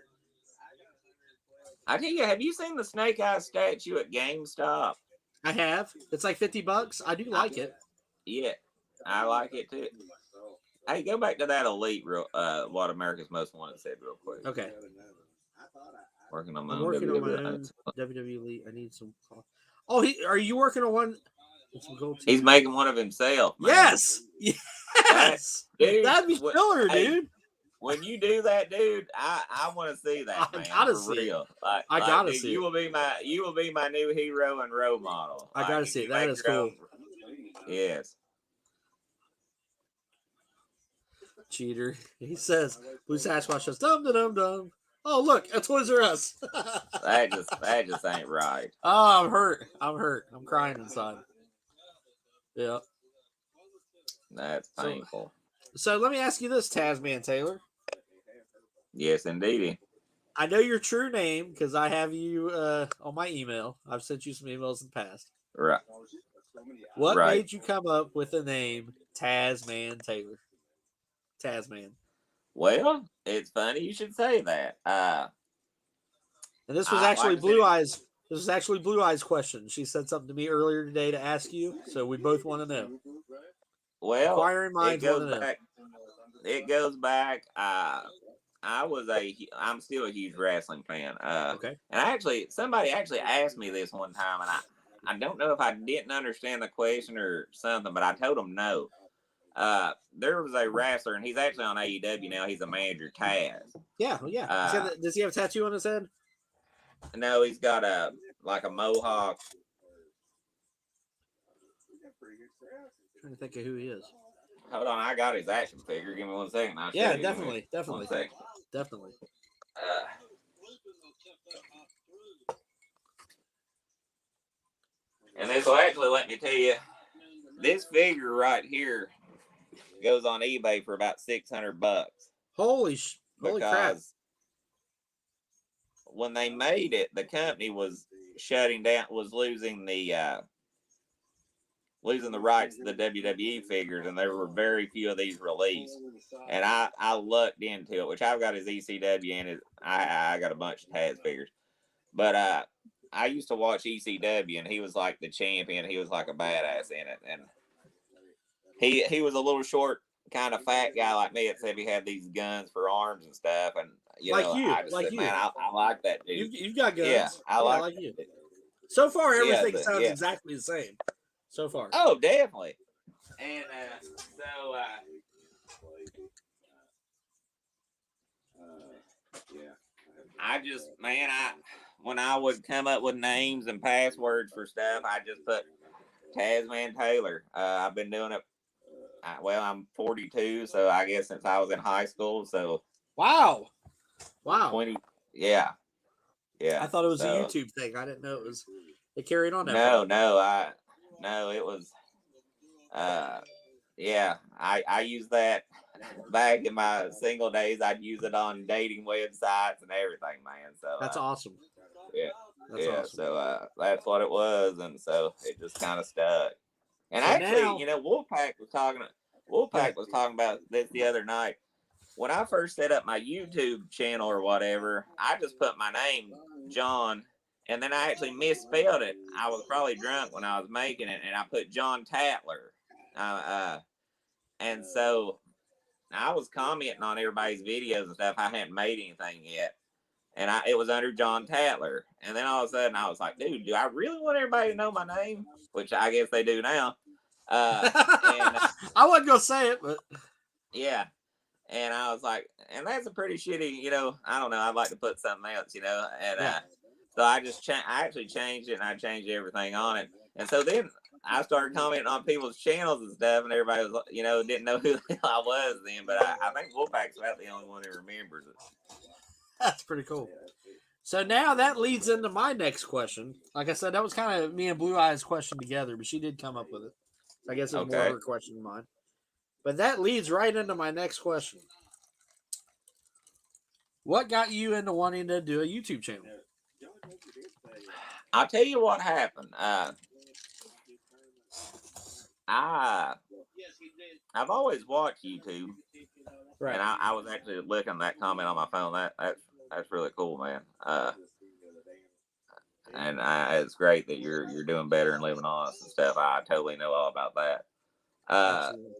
I tell you, have you seen the Snake Eyes statue at GameStop? I have. It's like $50. I do like it. Yeah, I like it too. Hey, go back to that Elite, what America's Most Wanted said real quick. Okay. Working on my I'm own working on my own WWE Elite. I need some. Oh, are you working on one? Some gold He's making one of himself. Man. Yes. Yes. Dude, that'd be killer, dude. When you do that, dude, I want to see that, man. I gotta for see real. it. I gotta dude, see you it. will be my new hero and role model. I gotta see it. That is cool. Yes. Cheater. He says, Blue Sasquatch says, dum dum dum dum. Oh, look, a Toys R Us. that just ain't right. Oh, I'm hurt. I'm crying inside. Yeah. That's painful. So let me ask you this, Tazman Taylor. Yes, indeedy. I know your true name because I have you on my email. I've sent you some emails in the past. Right. What made you come up with the name Tazman Taylor? Tazman. Well, it's funny you should say that. And this was actually Blue Eyes. This was actually Blue Eyes' question. She said something to me earlier today to ask you, so we both want to know. Well, Inquiring minds want to know. It goes back. I'm still a huge wrestling fan. Okay. And somebody actually asked me this one time, and I don't know if I didn't understand the question or something, but I told them no. There was a wrestler, and he's actually on AEW now. He's a manager, Taz. Yeah. Does he have a tattoo on his head? No, he's got a mohawk. I'm trying to think of who he is. Hold on, I got his action figure. Give me 1 second. Yeah, definitely. 1 second. Definitely. And this will actually let me tell you, this figure right here goes on eBay for about $600. Holy crap! When they made it, the company was shutting down, was losing the rights to the WWE figures, and there were very few of these released. And I lucked into it, which I've got his ECW and I got a bunch of Taz figures. But I used to watch ECW, and he was like the champion. He was like a badass in it, and he was a little short, kind of fat guy like me, except he had these guns for arms and stuff. And I like that dude. You've got guns. Yeah, I like you. So far, everything sounds exactly the same. So far. Oh, definitely. And when I would come up with names and passwords for stuff, I just put Tazman Taylor. I've been doing it. I'm 42, so I guess since I was in high school. So wow. 20. Yeah. I thought it was a YouTube thing. I didn't know it carried on. No, it was. I used that back in my single days. I'd use it on dating websites and everything, man. So that's awesome. Yeah. That's awesome. So that's what it was, and so it just kind of stuck. And so actually, now, Wolfpack was talking about this the other night. When I first set up my YouTube channel or whatever, I just put my name, John, and then I actually misspelled it. I was probably drunk when I was making it, and I put John Tatler. And so I was commenting on everybody's videos and stuff. I hadn't made anything yet. And it was under John Tatler. And then all of a sudden I was like, dude, do I really want everybody to know my name? Which I guess they do now. I wasn't going to say it, but. Yeah. And I was like, and that's a pretty shitty, I don't know. I'd like to put something else, And so I actually changed it, and I changed everything on it. And so then I started commenting on people's channels and stuff, and everybody was, didn't know who I was then. But I think Wolfpack's about the only one who remembers it. That's pretty cool. So now that leads into my next question. Like I said, that was kind of me and Blue Eyes' question together, but she did come up with it. I guess it's more of her question than mine. But that leads right into my next question. What got you into wanting to do a YouTube channel? I'll tell you what happened. I've always watched YouTube, Right. and I was actually looking at that comment on my phone. That's really cool, man. And it's great that you're doing better and living honest and stuff. I totally know all about that. Uh, Absolutely.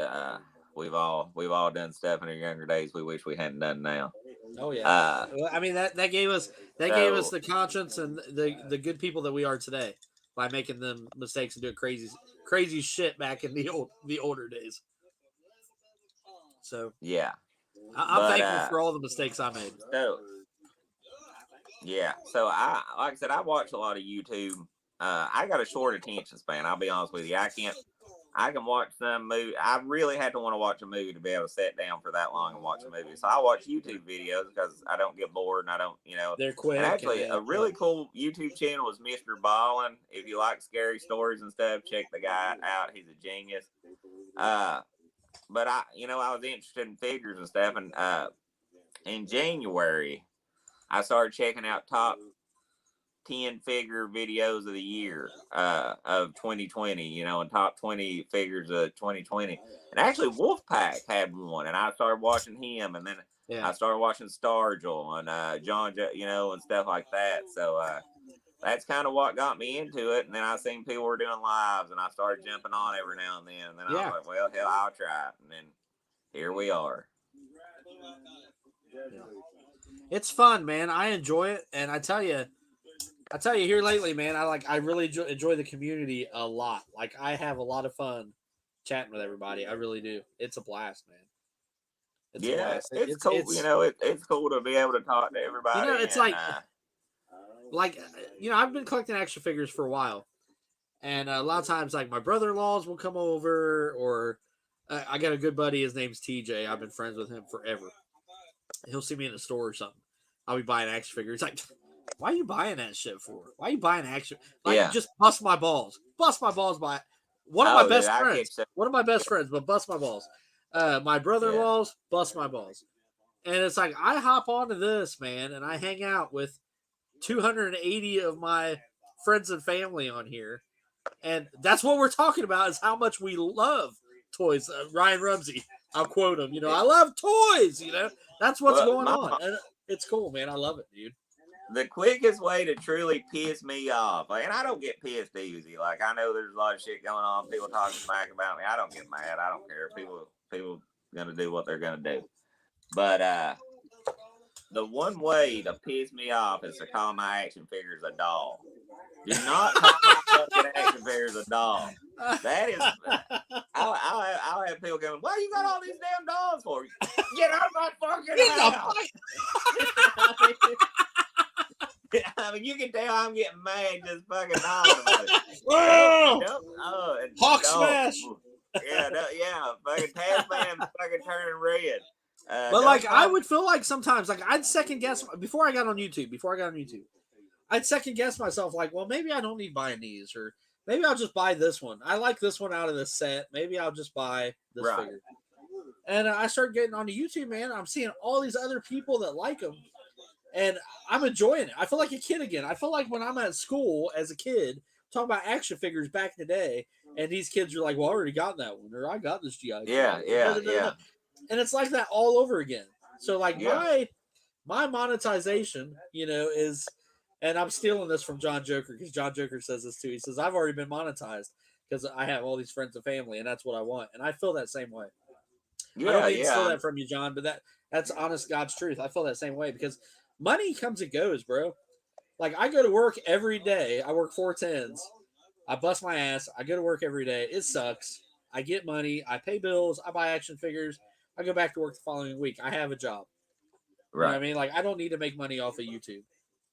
uh, we've all done stuff in our younger days we wish we hadn't done now. Oh yeah. Uh, Well, I mean that gave us so the conscience and the good people that we are today by making them mistakes and doing crazy shit back in the older days. So yeah, I'm but thankful for all the mistakes I made. so yeah, so I like I said, I watch a lot of YouTube. I got a short attention span. I'll be honest with you. I can watch some movie. I really had to want to watch a movie to be able to sit down for that long and watch a movie. So I watch YouTube videos because I don't get bored and I don't, They're quick. And actually, a really cool YouTube channel is Mr. Ballin. If you like scary stories and stuff, check the guy out. He's a genius. But I was interested in figures and stuff. And in January, I started checking out top 10 figure videos of the year of 2020, and top 20 figures of 2020. And actually, Wolfpack had one, and I started watching him, and then I started watching Stargell and John, and stuff like that. So that's kind of what got me into it. And then I seen people were doing lives, and I started jumping on every now and then. And then I was like, well, hell, I'll try it. And then here we are. It's fun, man. I enjoy it, and I tell you here lately, man. I really enjoy the community a lot. Like I have a lot of fun chatting with everybody. I really do. It's a blast, man. It's a blast. It's cool. It's cool to be able to talk to everybody. It's I've been collecting action figures for a while, and a lot of times, like my brother-in-laws will come over, or I got a good buddy. His name's TJ. I've been friends with him forever. He'll see me in a store or something. I'll be buying action figures. He's like, why are you buying that shit for? Why are you buying action? Just bust my balls. Bust my balls by one of my best friends. One of my best friends, but bust my balls. My brother-in-laws, bust my balls. And it's like, I hop onto this, man, and I hang out with 280 of my friends and family on here. And that's what we're talking about, is how much we love toys. Ryan Rumsey, I'll quote him, I love toys, That's what's going on. And it's cool, man. I love it, dude. The quickest way to truly piss me off, and I don't get pissed easy. Like, I know there's a lot of shit going on, people talking smack about me. I don't get mad. I don't care. People gonna do what they're gonna do. But the one way to piss me off is to call my action figures a doll. Do not call my fucking action figures a doll. That is, I'll have people going, "Why you got all these damn dolls for? Get out of my fucking house!" I mean, you can tell I'm getting mad just fucking talking about it. Hawk smash. Yeah, fucking Tazman fucking turning red. But I would feel like sometimes, I'd second guess before I got on YouTube. I'd second guess myself, well, maybe I don't need buying these, or maybe I'll just buy this one. I like this one out of this set. Maybe I'll just buy this figure. And I started getting onto YouTube, man. I'm seeing all these other people that like them, and I'm enjoying it. I feel like a kid again. I feel like when I'm at school as a kid, talking about action figures back in the day, and these kids are like, well, I already got that one, or I got this GI. Yeah. And it's like that all over again. So my monetization, is, and I'm stealing this from John Joker, because John Joker says this too. He says, I've already been monetized because I have all these friends and family, and that's what I want. And I feel that same way. I don't mean to steal that from you, John, but that's honest God's truth. I feel that same way, because money comes and goes, bro. I go to work every day. I work 4/10s. I bust my ass. I go to work every day. It sucks. I get money. I pay bills. I buy action figures. I go back to work the following week. I have a job. Right. You know what I mean? I don't need to make money off of YouTube.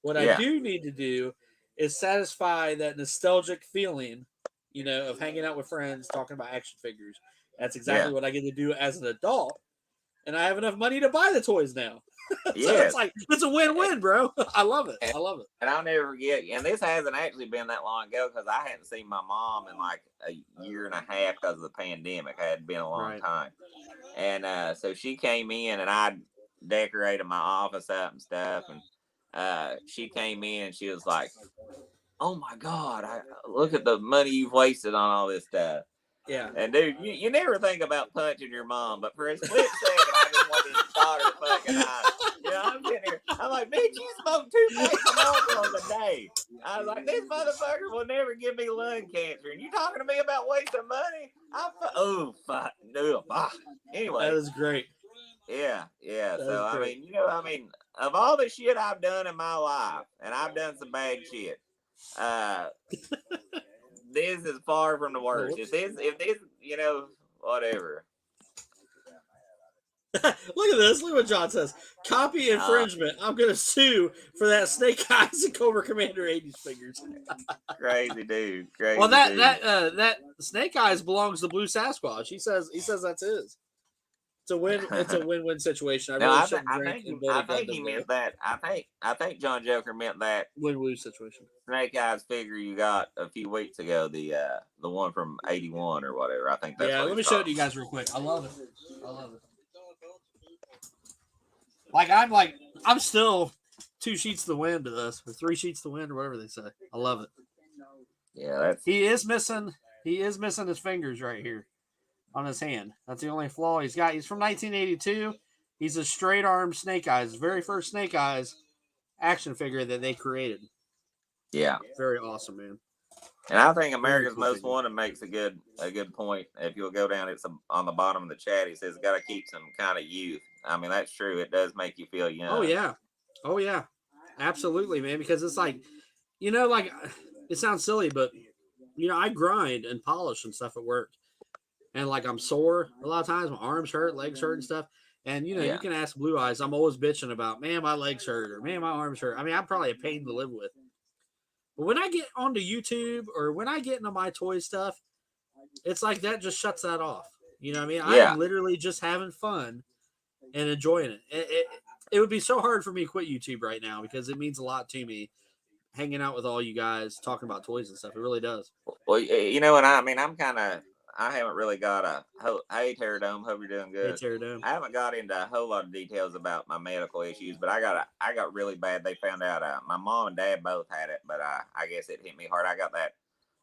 What I do need to do is satisfy that nostalgic feeling, of hanging out with friends, talking about action figures. That's exactly what I get to do as an adult. And I have enough money to buy the toys now. So it's a win-win, bro. I love it. And I'll never forget, and this hasn't actually been that long ago, because I hadn't seen my mom in a year and a half because of the pandemic. It had been a long time. And so she came in, and I decorated my office up and stuff. And she came in, and she was like, "Oh my God, look at the money you've wasted on all this stuff." Yeah. And dude, you never think about punching your mom, but for a split second, I just wanted to shot her fucking eye. You know, I'm sitting here, I'm like, bitch, you smoke 2 packs of Marlboros a day. I was like, this motherfucker will never give me lung cancer. And you talking to me about wasting money? Oh, fuck. No. Anyway. That is great. Yeah. That So, is I great. mean, of all the shit I've done in my life, and I've done some bad shit, this is far from the worst. If this, whatever. Look at this. Look what John says. Copy infringement. I'm going to sue for that Snake Eyes and Cobra Commander 80s figures. Crazy dude. Well, that Snake Eyes belongs to Blue Sasquatch. He says that's his. It's a win-win situation. I think he meant that. I think John Joker meant that win-win situation. Snake Eyes figure you got a few weeks ago, the one from '81 or whatever. I think that's let me show it to you guys real quick. I love it. I'm still 2 sheets to the wind to this, or 3 sheets to the wind, or whatever they say. I love it. Yeah, he is missing his fingers right here on his hand. That's the only flaw he's got. He's from 1982. He's a straight arm Snake Eyes, very first Snake Eyes action figure that they created. Yeah, very awesome, man. And I think America's Most Wanted makes a good point. If you'll go down, it's on the bottom of the chat. He says, "Got to keep some kind of youth." I mean, that's true. It does make you feel young. Oh yeah, absolutely, man. Because it's like, it sounds silly, but I grind and polish and stuff at work, and like I'm sore a lot of times. My arms hurt, legs hurt, and stuff. And you can ask Blue Eyes. I'm always bitching about, man, my legs hurt, or man, my arms hurt. I mean, I'm probably a pain to live with. But when I get onto YouTube or when I get into my toy stuff, it's like that just shuts that off. You know what I mean? Yeah. I'm literally just having fun and enjoying it. It would be so hard for me to quit YouTube right now because it means a lot to me hanging out with all you guys, talking about toys and stuff. It really does. Well, and I haven't really got hey, Pterodome, hope you're doing good. Hey, Pterodome. I haven't got into a whole lot of details about my medical issues, but I got really bad. They found out my mom and dad both had it, but I guess it hit me hard. I got that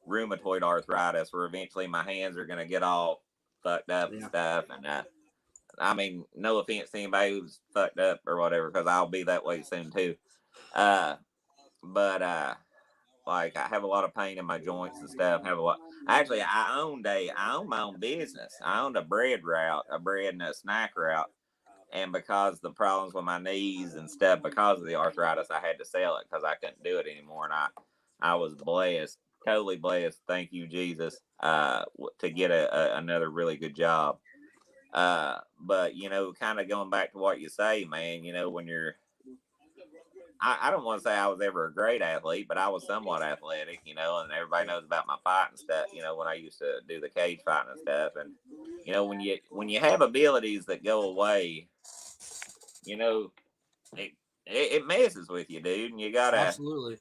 rheumatoid arthritis where eventually my hands are going to get all fucked up and stuff. And I mean, no offense to anybody who's fucked up or whatever, because I'll be that way soon too. But like I have a lot of pain in my joints and stuff. Actually, I own my own business. I owned a bread and a snack route. And because of the problems with my knees and stuff, because of the arthritis, I had to sell it because I couldn't do it anymore. And I was blessed, totally blessed. Thank you, Jesus, to get another really good job. But kind of going back to what you say, man, when you're, I don't want to say I was ever a great athlete, but I was somewhat athletic, and everybody knows about my fighting stuff, when I used to do the cage fighting and stuff. And, when you have abilities that go away, it messes with you, dude. And you gotta. Absolutely.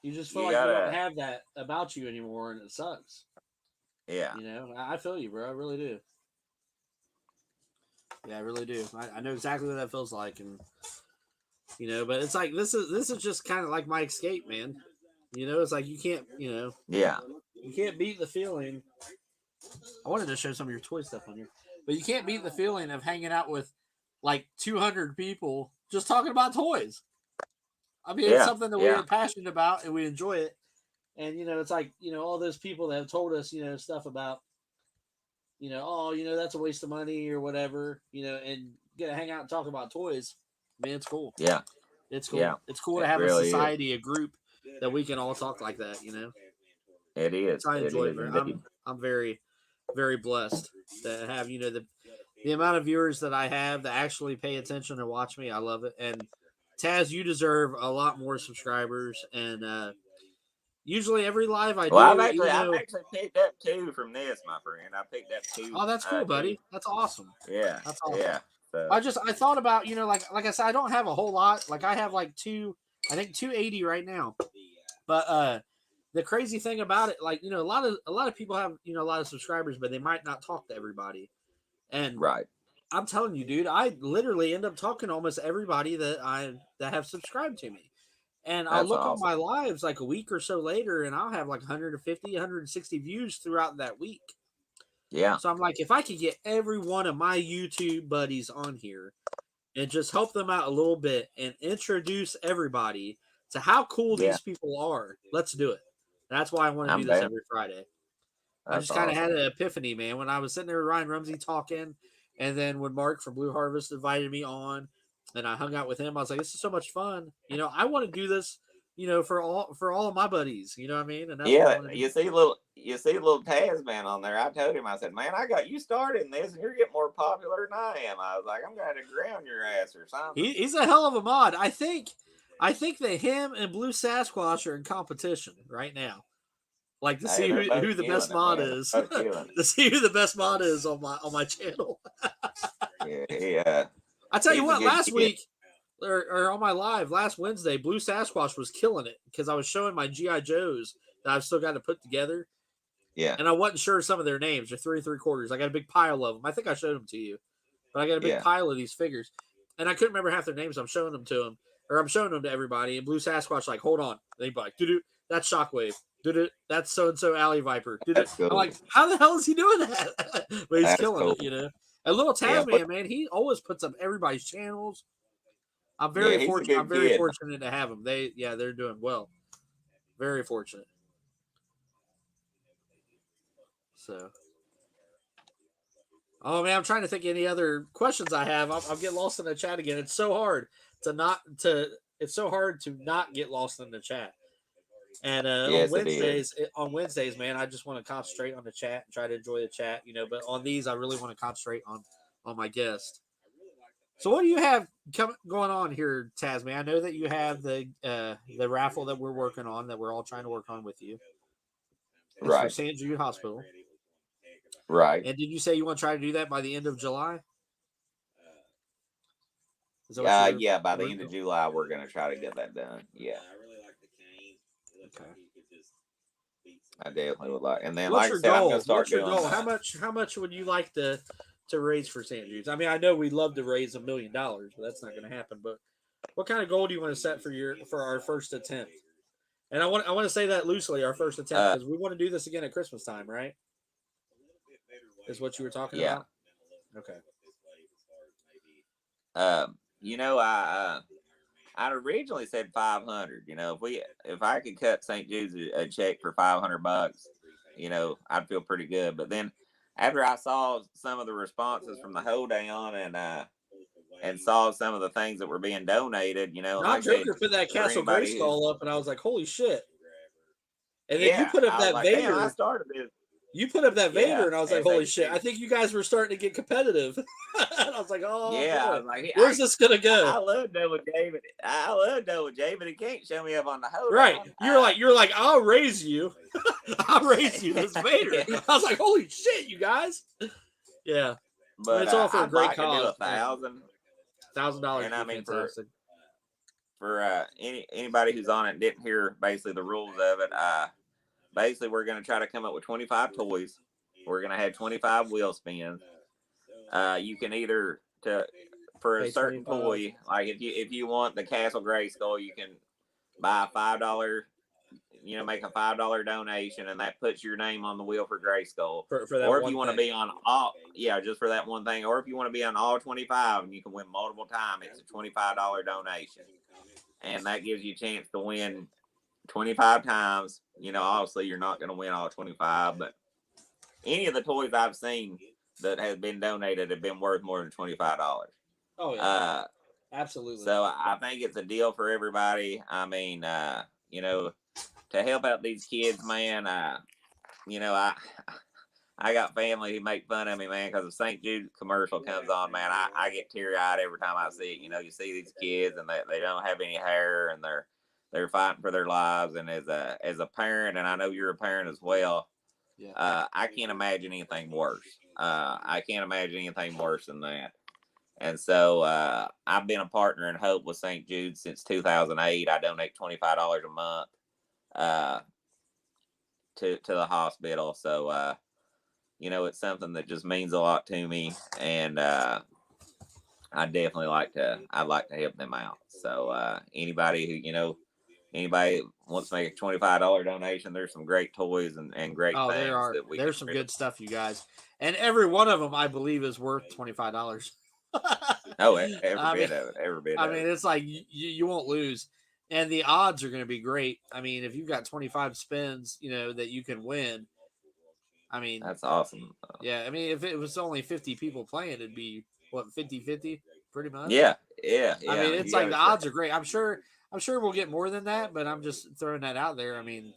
You just feel like you don't have that about you anymore, and it sucks. Yeah. I feel you, bro. I really do. Yeah, I really do. I know exactly what that feels like, and but it's like this is just kind of like my escape, man. It's like you can't, you can't beat the feeling. I wanted to show some of your toy stuff on here, but you can't beat the feeling of hanging out with like 200 people just talking about toys. I mean, it's something that we're passionate about and we enjoy it. And it's like all those people that have told us stuff about that's a waste of money or whatever, and get to hang out and talk about toys. Man, it's cool. Yeah. It's cool. Yeah. It's cool to have really a society, a group that we can all talk like that, It is. I enjoy it, man. I'm very, very blessed to have, the amount of viewers that I have that actually pay attention and watch me. I love it. And Taz, you deserve a lot more subscribers. And usually every live I do. I've actually picked up 2 from this, my friend. I picked up 2. Oh, that's cool, buddy. That's awesome. Yeah. That's awesome. Yeah. So. I thought about, like I said, I don't have a whole lot. Like I have like 280 right now. But the crazy thing about it, like, a lot of people have, a lot of subscribers, but they might not talk to everybody. And right. I'm telling you, dude, I literally end up talking to almost everybody that have subscribed to me. And I'll look on my lives like a week or so later, and I'll have like 150, 160 views throughout that week. Yeah. So I'm like, if I could get every one of my YouTube buddies on here and just help them out a little bit and introduce everybody to how cool Yeah. these people are, let's do it. That's why I want to do I'm this down. every Friday. I That's just kind of had awesome. an epiphany, man, when I was sitting there with Ryan Rumsey talking, and then when Mark from Blue Harvest invited me on, and I hung out with him, I was like, "This is so much fun." I want to do this, for all of my buddies. You know what I mean? And that's what I Yeah, want to do. you see little Tazman on there. I told him, I said, man, I got you started in this, and you're getting more popular than I am. I was like, I'm going to ground your ass or something. He's a hell of a mod. I think that him and Blue Sasquatch are in competition right now. Like to Hey, see they're who both the best killing it, mod man. is. They're both killing To see who the best mod is on my channel. it. Yeah, I tell you he's a what, good last kid. week or on my live last Wednesday, Blue Sasquatch was killing it because I was showing my GI Joes that I've still got to put together, Yeah, and I wasn't sure some of their names. They're 3 3/4. I got a big pile of them. I think I showed them to you, but I got a big yeah. pile of these figures, and I couldn't remember half their names. I'm showing them to them, or I'm showing them to everybody. And Blue Sasquatch like, hold on, they be like, doo that's Shockwave. Doo that's so and so Alley Viper. That's cool. I'm like, how the hell is he doing that? But he's That's killing cool. it, And little Yeah, Tazman, man, he always puts up everybody's channels. I'm Yeah, very he's a fortunate. good I'm very kid. fortunate to have them. They're doing well. Very fortunate. So, oh man, I'm trying to think of any other questions I have. I'm getting lost in the chat again. It's so hard It's so hard to not get lost in the chat. And Yes, it is. on Wednesdays, man, I just want to concentrate on the chat and try to enjoy the chat, But on these, I really want to concentrate on my guest. So, what do you have going on here, Tazman? I know that you have the raffle that we're working on, that we're all trying to work on with you. It's Right, for St. Jude Hospital. right. And did you say you want to try to do that by the end of July? Is that what Yeah. By the end of July, we're gonna try to get that done. Yeah, Okay. I definitely would like. And then, What's like I your said, I'm goal? gonna start What's your doing. goal? How much would you like to raise for St. Jude's? I mean, I know we'd love to raise $1 million, but that's not going to happen. But what kind of goal do you want to set for our first attempt? And I want to say that loosely, our first attempt, because we want to do this again at Christmas time, right? Is what you were talking about? Okay. I'd originally said 500. If I could cut St. Jude's a check for $500, I'd feel pretty good. But then after I saw some of the responses from the hold down and saw some of the things that were being donated, Not Joker put that Castle Grayskull up, and I was like, holy shit. And then you put up that Vader. I started this. You put up that Vader, and I was like, holy shit. Vader. I think you guys were starting to get competitive. And I was like, oh, yeah, boy. I was like, Where's this going to go? I love Noah David. But he can't show me up on the hold. Right. You're like, I'll raise you. I'll raise you this Vader. Yeah. I was like, holy shit, you guys. Yeah. But it's all for a I'd great like cause. To do $1,000. $1,000. And I mean, fantastic. for anybody who's on it and didn't hear basically the rules of it, basically we're going to try to come up with 25 toys. We're going to have 25 wheel spins. You can either for a certain 25. toy, like if you want the Castle Grayskull, you can buy a $5, make a $5 donation, and that puts your name on the wheel for Grayskull. For that or if one you want to thing. be on all, just for that one thing. Or if you want to be on all 25 and you can win multiple times, it's a $25 donation, and that gives you a chance to win 25 times. Obviously you're not going to win all 25, but any of the toys I've seen that have been donated have been worth more than $25. Oh yeah, absolutely. So I think it's a deal for everybody. I mean, to help out these kids, man. I got family who make fun of me, man, because the St. Jude commercial comes on, man. I get teary eyed every time I see it. You see these kids and they don't have any hair and they're fighting for their lives. And as a parent, and I know you're a parent as well. Yeah. I can't imagine anything worse. I can't imagine anything worse than that. And so I've been a partner in Hope with St. Jude since 2008. I donate $25 a month to the hospital. So, it's something that just means a lot to me. And I'd like to help them out. So anybody who, anybody wants to make a $25 donation, there's some great toys and great Oh, things that we there's can some really. good stuff, you guys, and every one of them I believe is worth $25. Oh, I mean, every bit of it. it's like you won't lose, and the odds are going to be great. I mean, if you've got 25 spins, that you can win. I mean, That's awesome. yeah. I mean, if it was only 50 people playing, it'd be what 50-50, pretty much. Yeah. I mean, it's You like the gotta odds are great. I'm sure we'll get more than that, but I'm just throwing that out there. I mean,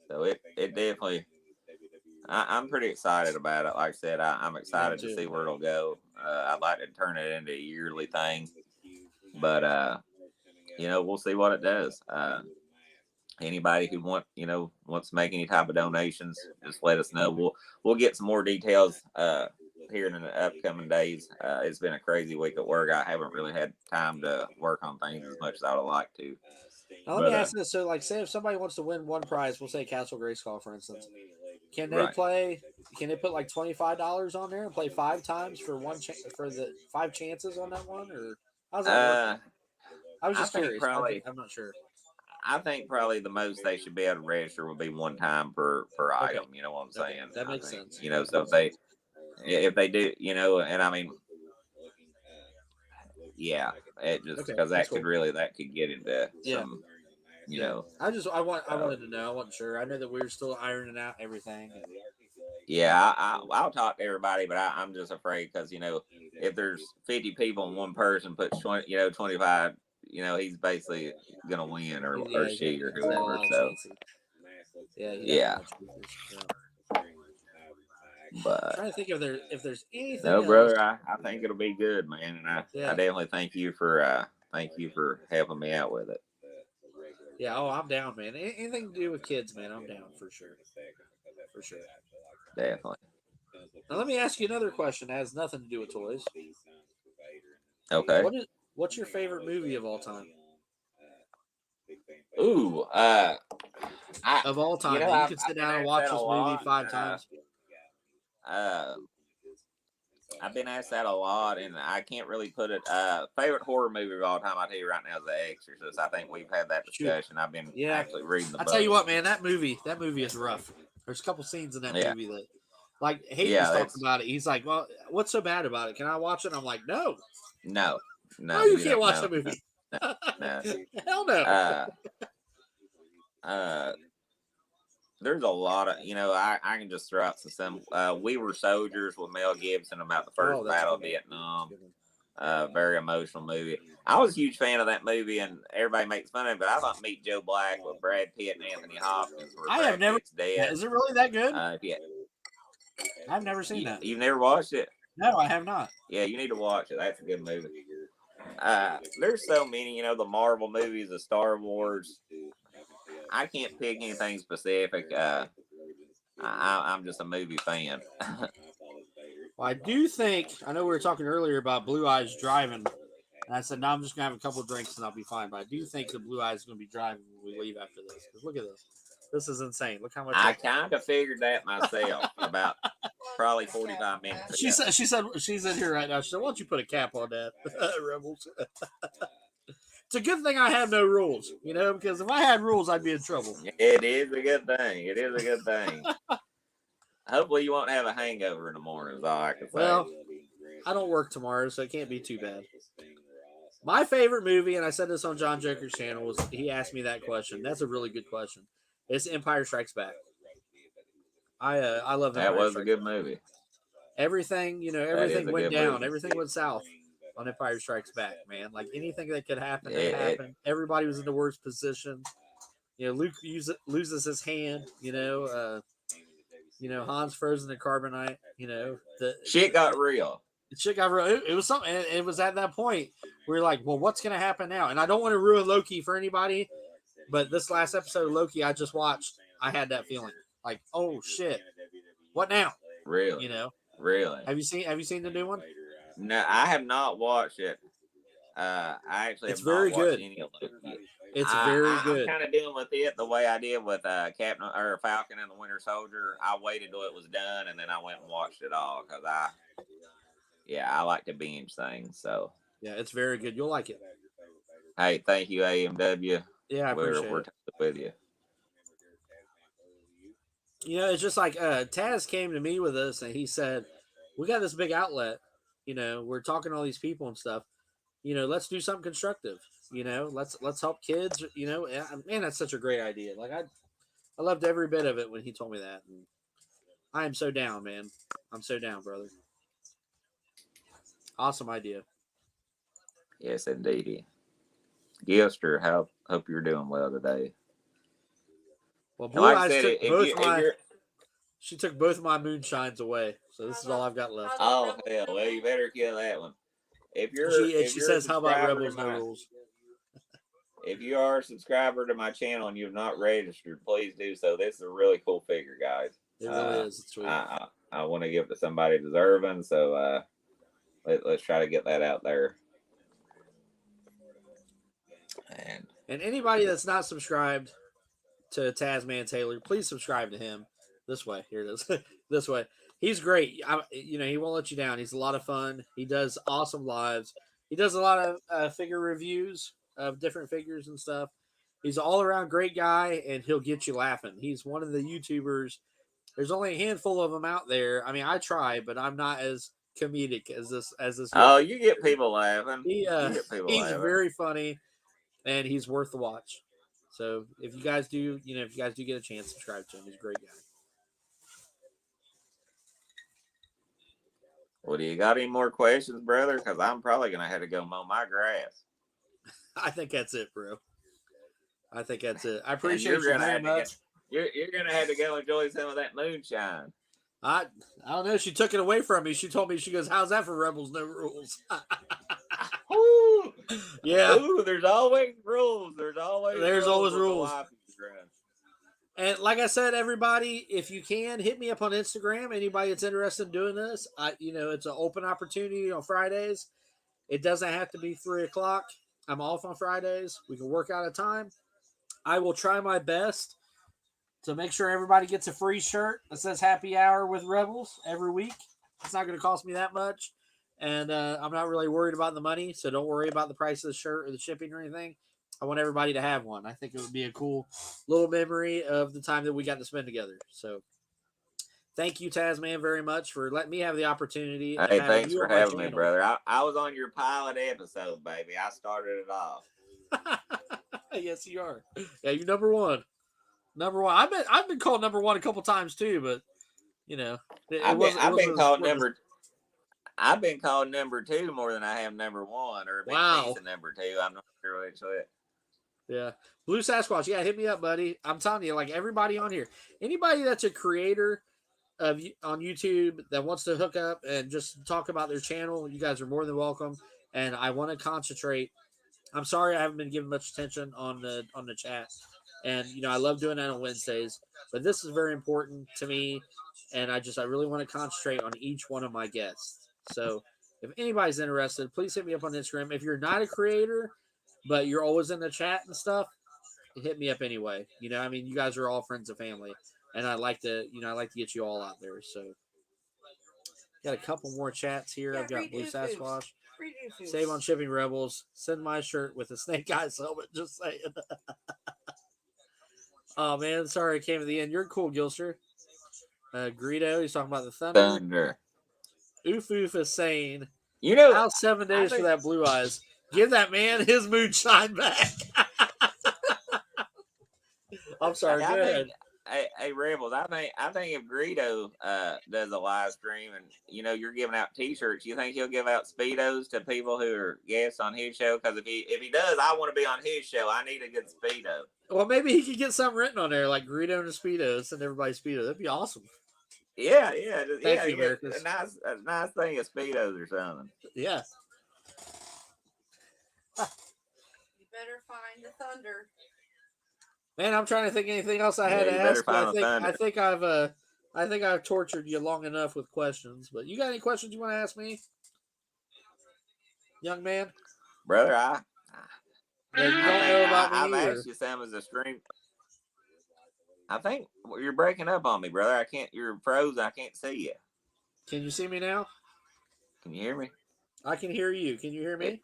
So it definitely. I'm pretty excited about it. Like I said, I'm excited to see where it'll go. I'd like to turn it into a yearly thing, but we'll see what it does. Anybody who wants to make any type of donations, just let us know. We'll get some more details here in the upcoming days. It's been a crazy week at work. I haven't really had time to work on things as much as I would like to. Now, let me ask this. So, like, say if somebody wants to win one prize, we'll say Castle Grayskull, for instance. Can they play? Can they put like $25 on there and play 5 times for for the 5 chances on that one, or how's that work? I was just curious. I'm not sure. I think probably the most they should be able to register would be 1 time per item. You know what I'm saying? That makes sense. So if they do, and I mean, yeah, it just because that could get into some. I wanted to know. I wasn't sure. I know that we were still ironing out everything. Yeah, I'll talk to everybody, but I'm just afraid because if there's 50 people and one person puts 25, he's basically gonna win or she or whoever. So yeah. But I'm trying to think if there's anything. No, else. brother, I think it'll be good, man, and I definitely thank you for helping me out with it. Yeah, I'm down, man. Anything to do with kids, man, I'm down for sure. Definitely. Now let me ask you another question that has nothing to do with toys. Okay. What's your favorite movie of all time? Ooh, of all time, you can sit down and watch this movie 5 times. I've been asked that a lot, and I can't really put it. Favorite horror movie of all time, I'll tell you right now, is The Exorcist. I think we've had that discussion. I've been actually reading the book. I tell you what, man, that movie is rough. There's a couple scenes in that movie that, like, Hayden's talked about it. He's like, "Well, what's so bad about it? Can I watch it?" I'm like, "No, you can't watch the movie. No. Hell no." There's a lot of, I can just throw out some. We Were Soldiers with Mel Gibson about the first battle of Vietnam. Very emotional movie. I was a huge fan of that movie, and everybody makes fun of it, but I thought Meet Joe Black with Brad Pitt and Anthony Hopkins were I have never. Dead. Is it really that good? Yeah. I've never seen that. You've never watched it? No, I have not. Yeah, you need to watch it. That's a good movie. There's so many, the Marvel movies, the Star Wars. I can't pick anything specific. I'm just a movie fan. Well, I do think, I know we were talking earlier about Blue Eyes driving, and I said, no, I'm just going to have a couple of drinks and I'll be fine. But I do think the Blue Eyes is going to be driving when we leave after this. Because look at this. This is insane. Look how much. I kind of figured that myself about probably 45 minutes ago. She's in here right now. She said, why don't you put a cap on that, Rebels? It's a good thing I have no rules, because if I had rules, I'd be in trouble. It is a good thing. Hopefully you won't have a hangover in the morning, is all I can say. Well, I don't work tomorrow, so it can't be too bad. My favorite movie, and I said this on John Joker's channel, was he asked me that question. That's a really good question. It's Empire Strikes Back. I love that. Was a good movie. Everything, everything went down. Movie. Everything went south on Empire Strikes Back, man. Like anything that could happen, happened. Everybody was in the worst position. Luke loses his hand. Han's frozen in carbonite. The shit got real. Shit got real. It was something. It was at that point where you're like, well, what's going to happen now? And I don't want to ruin Loki for anybody, but this last episode of Loki I just watched, I had that feeling like, oh shit, what now? Really? Really. Have you seen the new one? No, I have not watched it. I actually it's have very not good. Watched any of it. It's very good. I'm kind of dealing with it the way I did with Captain or Falcon and the Winter Soldier. I waited till it was done and then I went and watched it all because I like to binge things. So yeah, it's very good. You'll like it. Hey, thank you, AMW. Yeah, I appreciate We're it. totally with you. You know, it's just like Taz came to me with this, and he said, "We got this big outlet. You know, we're talking to all these people and stuff. You know, let's do something constructive. You know, let's help kids. You know, man, that's such a great idea. Like I loved every bit of it when he told me that. And I am so down, man. I'm so down, brother. Awesome idea. Yes, indeed. Gilster, hope you're doing well today. Well, And Blue like I Eyes said, took if both my. you're She took both my moonshines away, so this is all I've got left. oh hell, well you better kill that one. If She you're a says, "How about subscriber to Rebels No my Rules?" if you are a subscriber to my channel and you've not registered, please do so. This is a really cool figure, guys. It really is. It's sweet. I want to give it to somebody deserving, so let's try to get that out there. And anybody that's not subscribed to Tazman Taylor, please subscribe to him. This way, here it is. This way, he's great. You know, he won't let you down. He's a lot of fun. He does awesome lives. He does a lot of figure reviews of different figures and stuff. He's an all around great guy, and he'll get you laughing. He's one of the YouTubers. There's only a handful of them out there. I mean, I try, but I'm not as comedic as this. Oh, you get people laughing. He You get people he's laughing. very funny, and he's worth the watch. So if you guys do, if you guys do get a chance, subscribe to him. He's a great guy. Well, do you got any more questions, brother? Because I'm probably gonna have to go mow my grass. I think that's it, bro. I think that's it. I appreciate you very much. You're gonna have to go enjoy some of that moonshine. I don't know. She took it away from me. She told me, she goes, "How's that for Rebels No Rules?" Ooh, yeah. Ooh, there's always rules. There's always rules. And like I said, everybody, if you can, hit me up on Instagram. Anybody that's interested in doing this, it's an open opportunity on Fridays. It doesn't have to be 3:00. I'm off on Fridays. We can work out a time. I will try my best to make sure everybody gets a free shirt that says "Happy Hour with Rebels" every week. It's not going to cost me that much, and I'm not really worried about the money, so don't worry about the price of the shirt or the shipping or anything. I want everybody to have one. I think it would be a cool little memory of the time that we got to spend together. So thank you, Tazman, very much for letting me have the opportunity. Hey, thanks for having me, brother. I was on your pilot episode, baby. I started it off. Yes, you are. Yeah, you're number one. Number one. I've been called number one a couple times too, but I've been called number two more than I have number one, or a big piece of number two. I'm not sure which way. Yeah. Blue Sasquatch. Yeah, hit me up, buddy. I'm telling you, like everybody on here, anybody that's a creator on YouTube that wants to hook up and just talk about their channel, you guys are more than welcome. And I want to concentrate. I'm sorry I haven't been giving much attention on the chat. And I love doing that on Wednesdays, but this is very important to me, and I really want to concentrate on each one of my guests. So if anybody's interested, please hit me up on Instagram. If you're not a creator, but you're always in the chat and stuff, hit me up anyway. You guys are all friends and family, and I like to get you all out there. So got a couple more chats here. I've got Blue Sasquatch. Save on shipping, Rebels. Send my shirt with a Snake Eyes helmet. Just saying. Oh man, sorry I came to the end. You're cool, Gilster. Greedo, he's talking about the Thunder. Oof Oof is saying, how 7 days for that Blue Eyes. Give that man his moonshine back. I'm sorry, go ahead. Hey, Rebels, I think if Greedo does a live stream and you're giving out T-shirts, you think he'll give out Speedos to people who are guests on his show? Because if he does, I want to be on his show. I need a good Speedo. Well, maybe he could get something written on there like Greedo and a Speedo, send everybody Speedo. That'd be awesome. Yeah. Thank you, Americans. A nice thing of Speedos or something. Yeah. You better find the Thunder. Man, I'm trying to think of anything else I had to ask. I think I've tortured you long enough with questions. But you got any questions you want to ask me, young man? Brother, you don't know about me. I've asked you some as a stream. I think you're breaking up on me, brother. You're frozen. I can't see you. Can you see me now? Can you hear me? I can hear you. Can you hear me?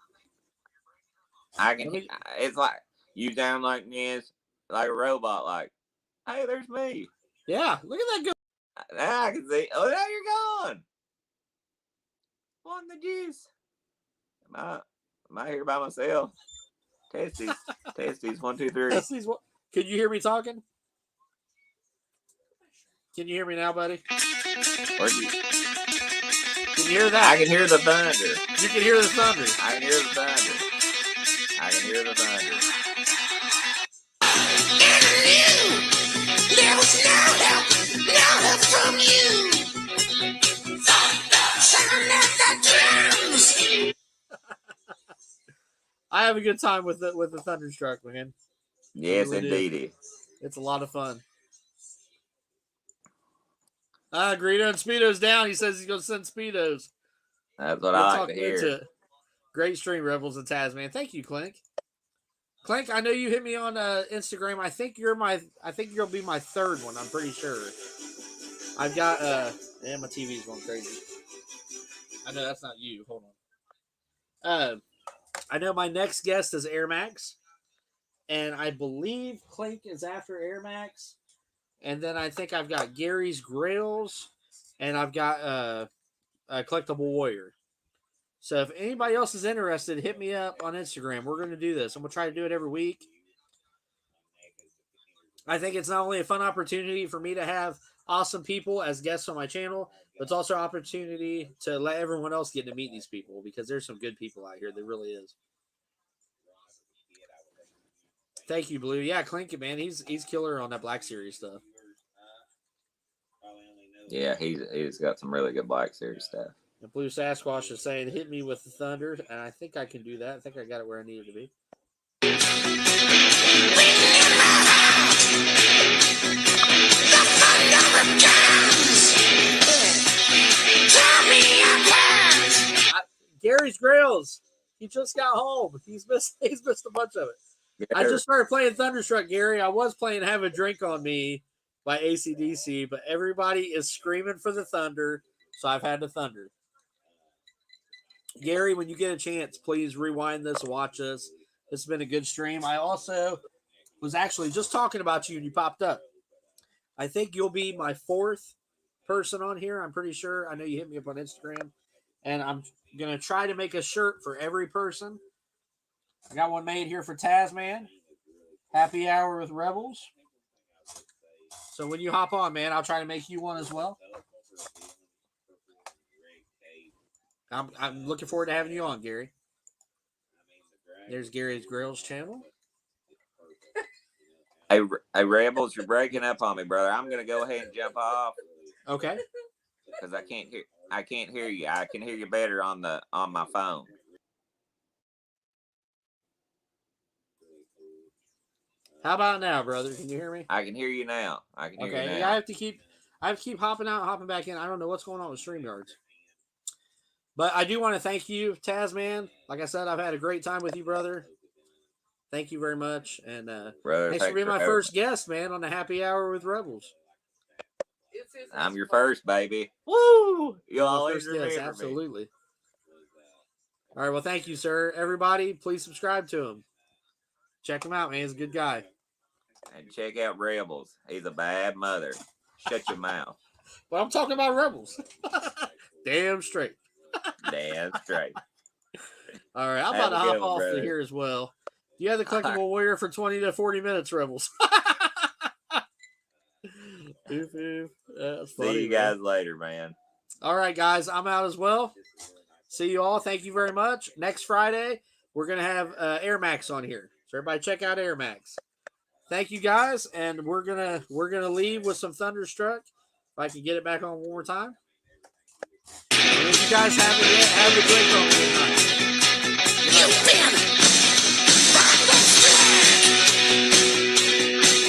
I can. It's like you down like this, like a robot. Like, hey, there's me. Yeah, look at that go. Now I can see. Oh, now you're gone. Want the juice? Am I here by myself? Testies, testies. 1, 2, 3. Can you hear me talking? Can you hear me now, buddy? Can you hear that? I can hear the thunder. You can hear the thunder. I can hear the thunder. I can hear the thunder. There was no help from you. Sound of the drums. I have a good time with the Thunderstruck, man. Yes, Really indeedy. It's a lot of fun. Greedo and Speedo's down. He says he's going to send Speedos. That's what I like to hear. Great stream, Rebels and Tazman. Thank you, Clink. Clink, I know you hit me on Instagram. I think you'll be my third one. I'm pretty sure. I've got my TV's going crazy. I know that's not you. Hold on. I know my next guest is Air Max, and I believe Clink is after Air Max, and then I think I've got Gary's Grails, and I've got a Collectible Warrior. So if anybody else is interested, hit me up on Instagram. We're going to do this. I'm going to try to do it every week. I think it's not only a fun opportunity for me to have awesome people as guests on my channel, but it's also an opportunity to let everyone else get to meet these people, because there's some good people out here. There really is. Thank you, Blue. Yeah, Clink, man. He's killer on that Black Series stuff. Yeah, he's got some really good Black Series stuff. The Blue Sasquatch is saying, hit me with the thunder, and I think I can do that. I think I got it where I need it to be. Gary's Grails. He just got home. He's missed a bunch of it. I just started playing Thunderstruck, Gary. I was playing Have a Drink on Me by AC/DC, but everybody is screaming for the Thunder, so I've had the Thunder. Gary, when you get a chance, please rewind this and watch this. It's been a good stream. I also was actually just talking about you and you popped up. I think you'll be my fourth person on here. I'm pretty sure. I know you hit me up on Instagram. And I'm going to try to make a shirt for every person. I got one made here for Tazman. Happy Hour with Rebels. So when you hop on, man, I'll try to make you one as well. I'm looking forward to having you on, Gary. There's Gary's Grills channel. Hey, Rebels, you're breaking up on me, brother. I'm gonna go ahead and jump off. Okay. Because I can't hear you. I can hear you better on my phone. How about now, brother? Can you hear me? I can hear you now. Okay. Yeah, I have to keep hopping out, hopping back in. I don't know what's going on with StreamYards. But I do want to thank you, Tazman. Like I said, I've had a great time with you, brother. Thank you very much. And brother, thanks for being my first guest, man, on the Happy Hour with Rebels. I'm your first, baby. Woo! You always remember me. Absolutely. All right, well, thank you, sir. Everybody, please subscribe to him. Check him out, man. He's a good guy. And check out Rebels. He's a bad mother. Shut your mouth. Well, I'm talking about Rebels. Damn straight. Damn straight. All right, I'm about to hop off to here as well. You have the Collectible Warrior for 20 to 40 minutes, Rebels. That's funny, see you guys later, man. All right, guys, I'm out as well. See you all. Thank you very much. Next Friday, we're going to have Air Max on here. So everybody check out Air Max. Thank you, guys, and we're gonna leave with some Thunderstruck. If I can get it back on one more time. And if you guys haven't yet, have a great night. You've been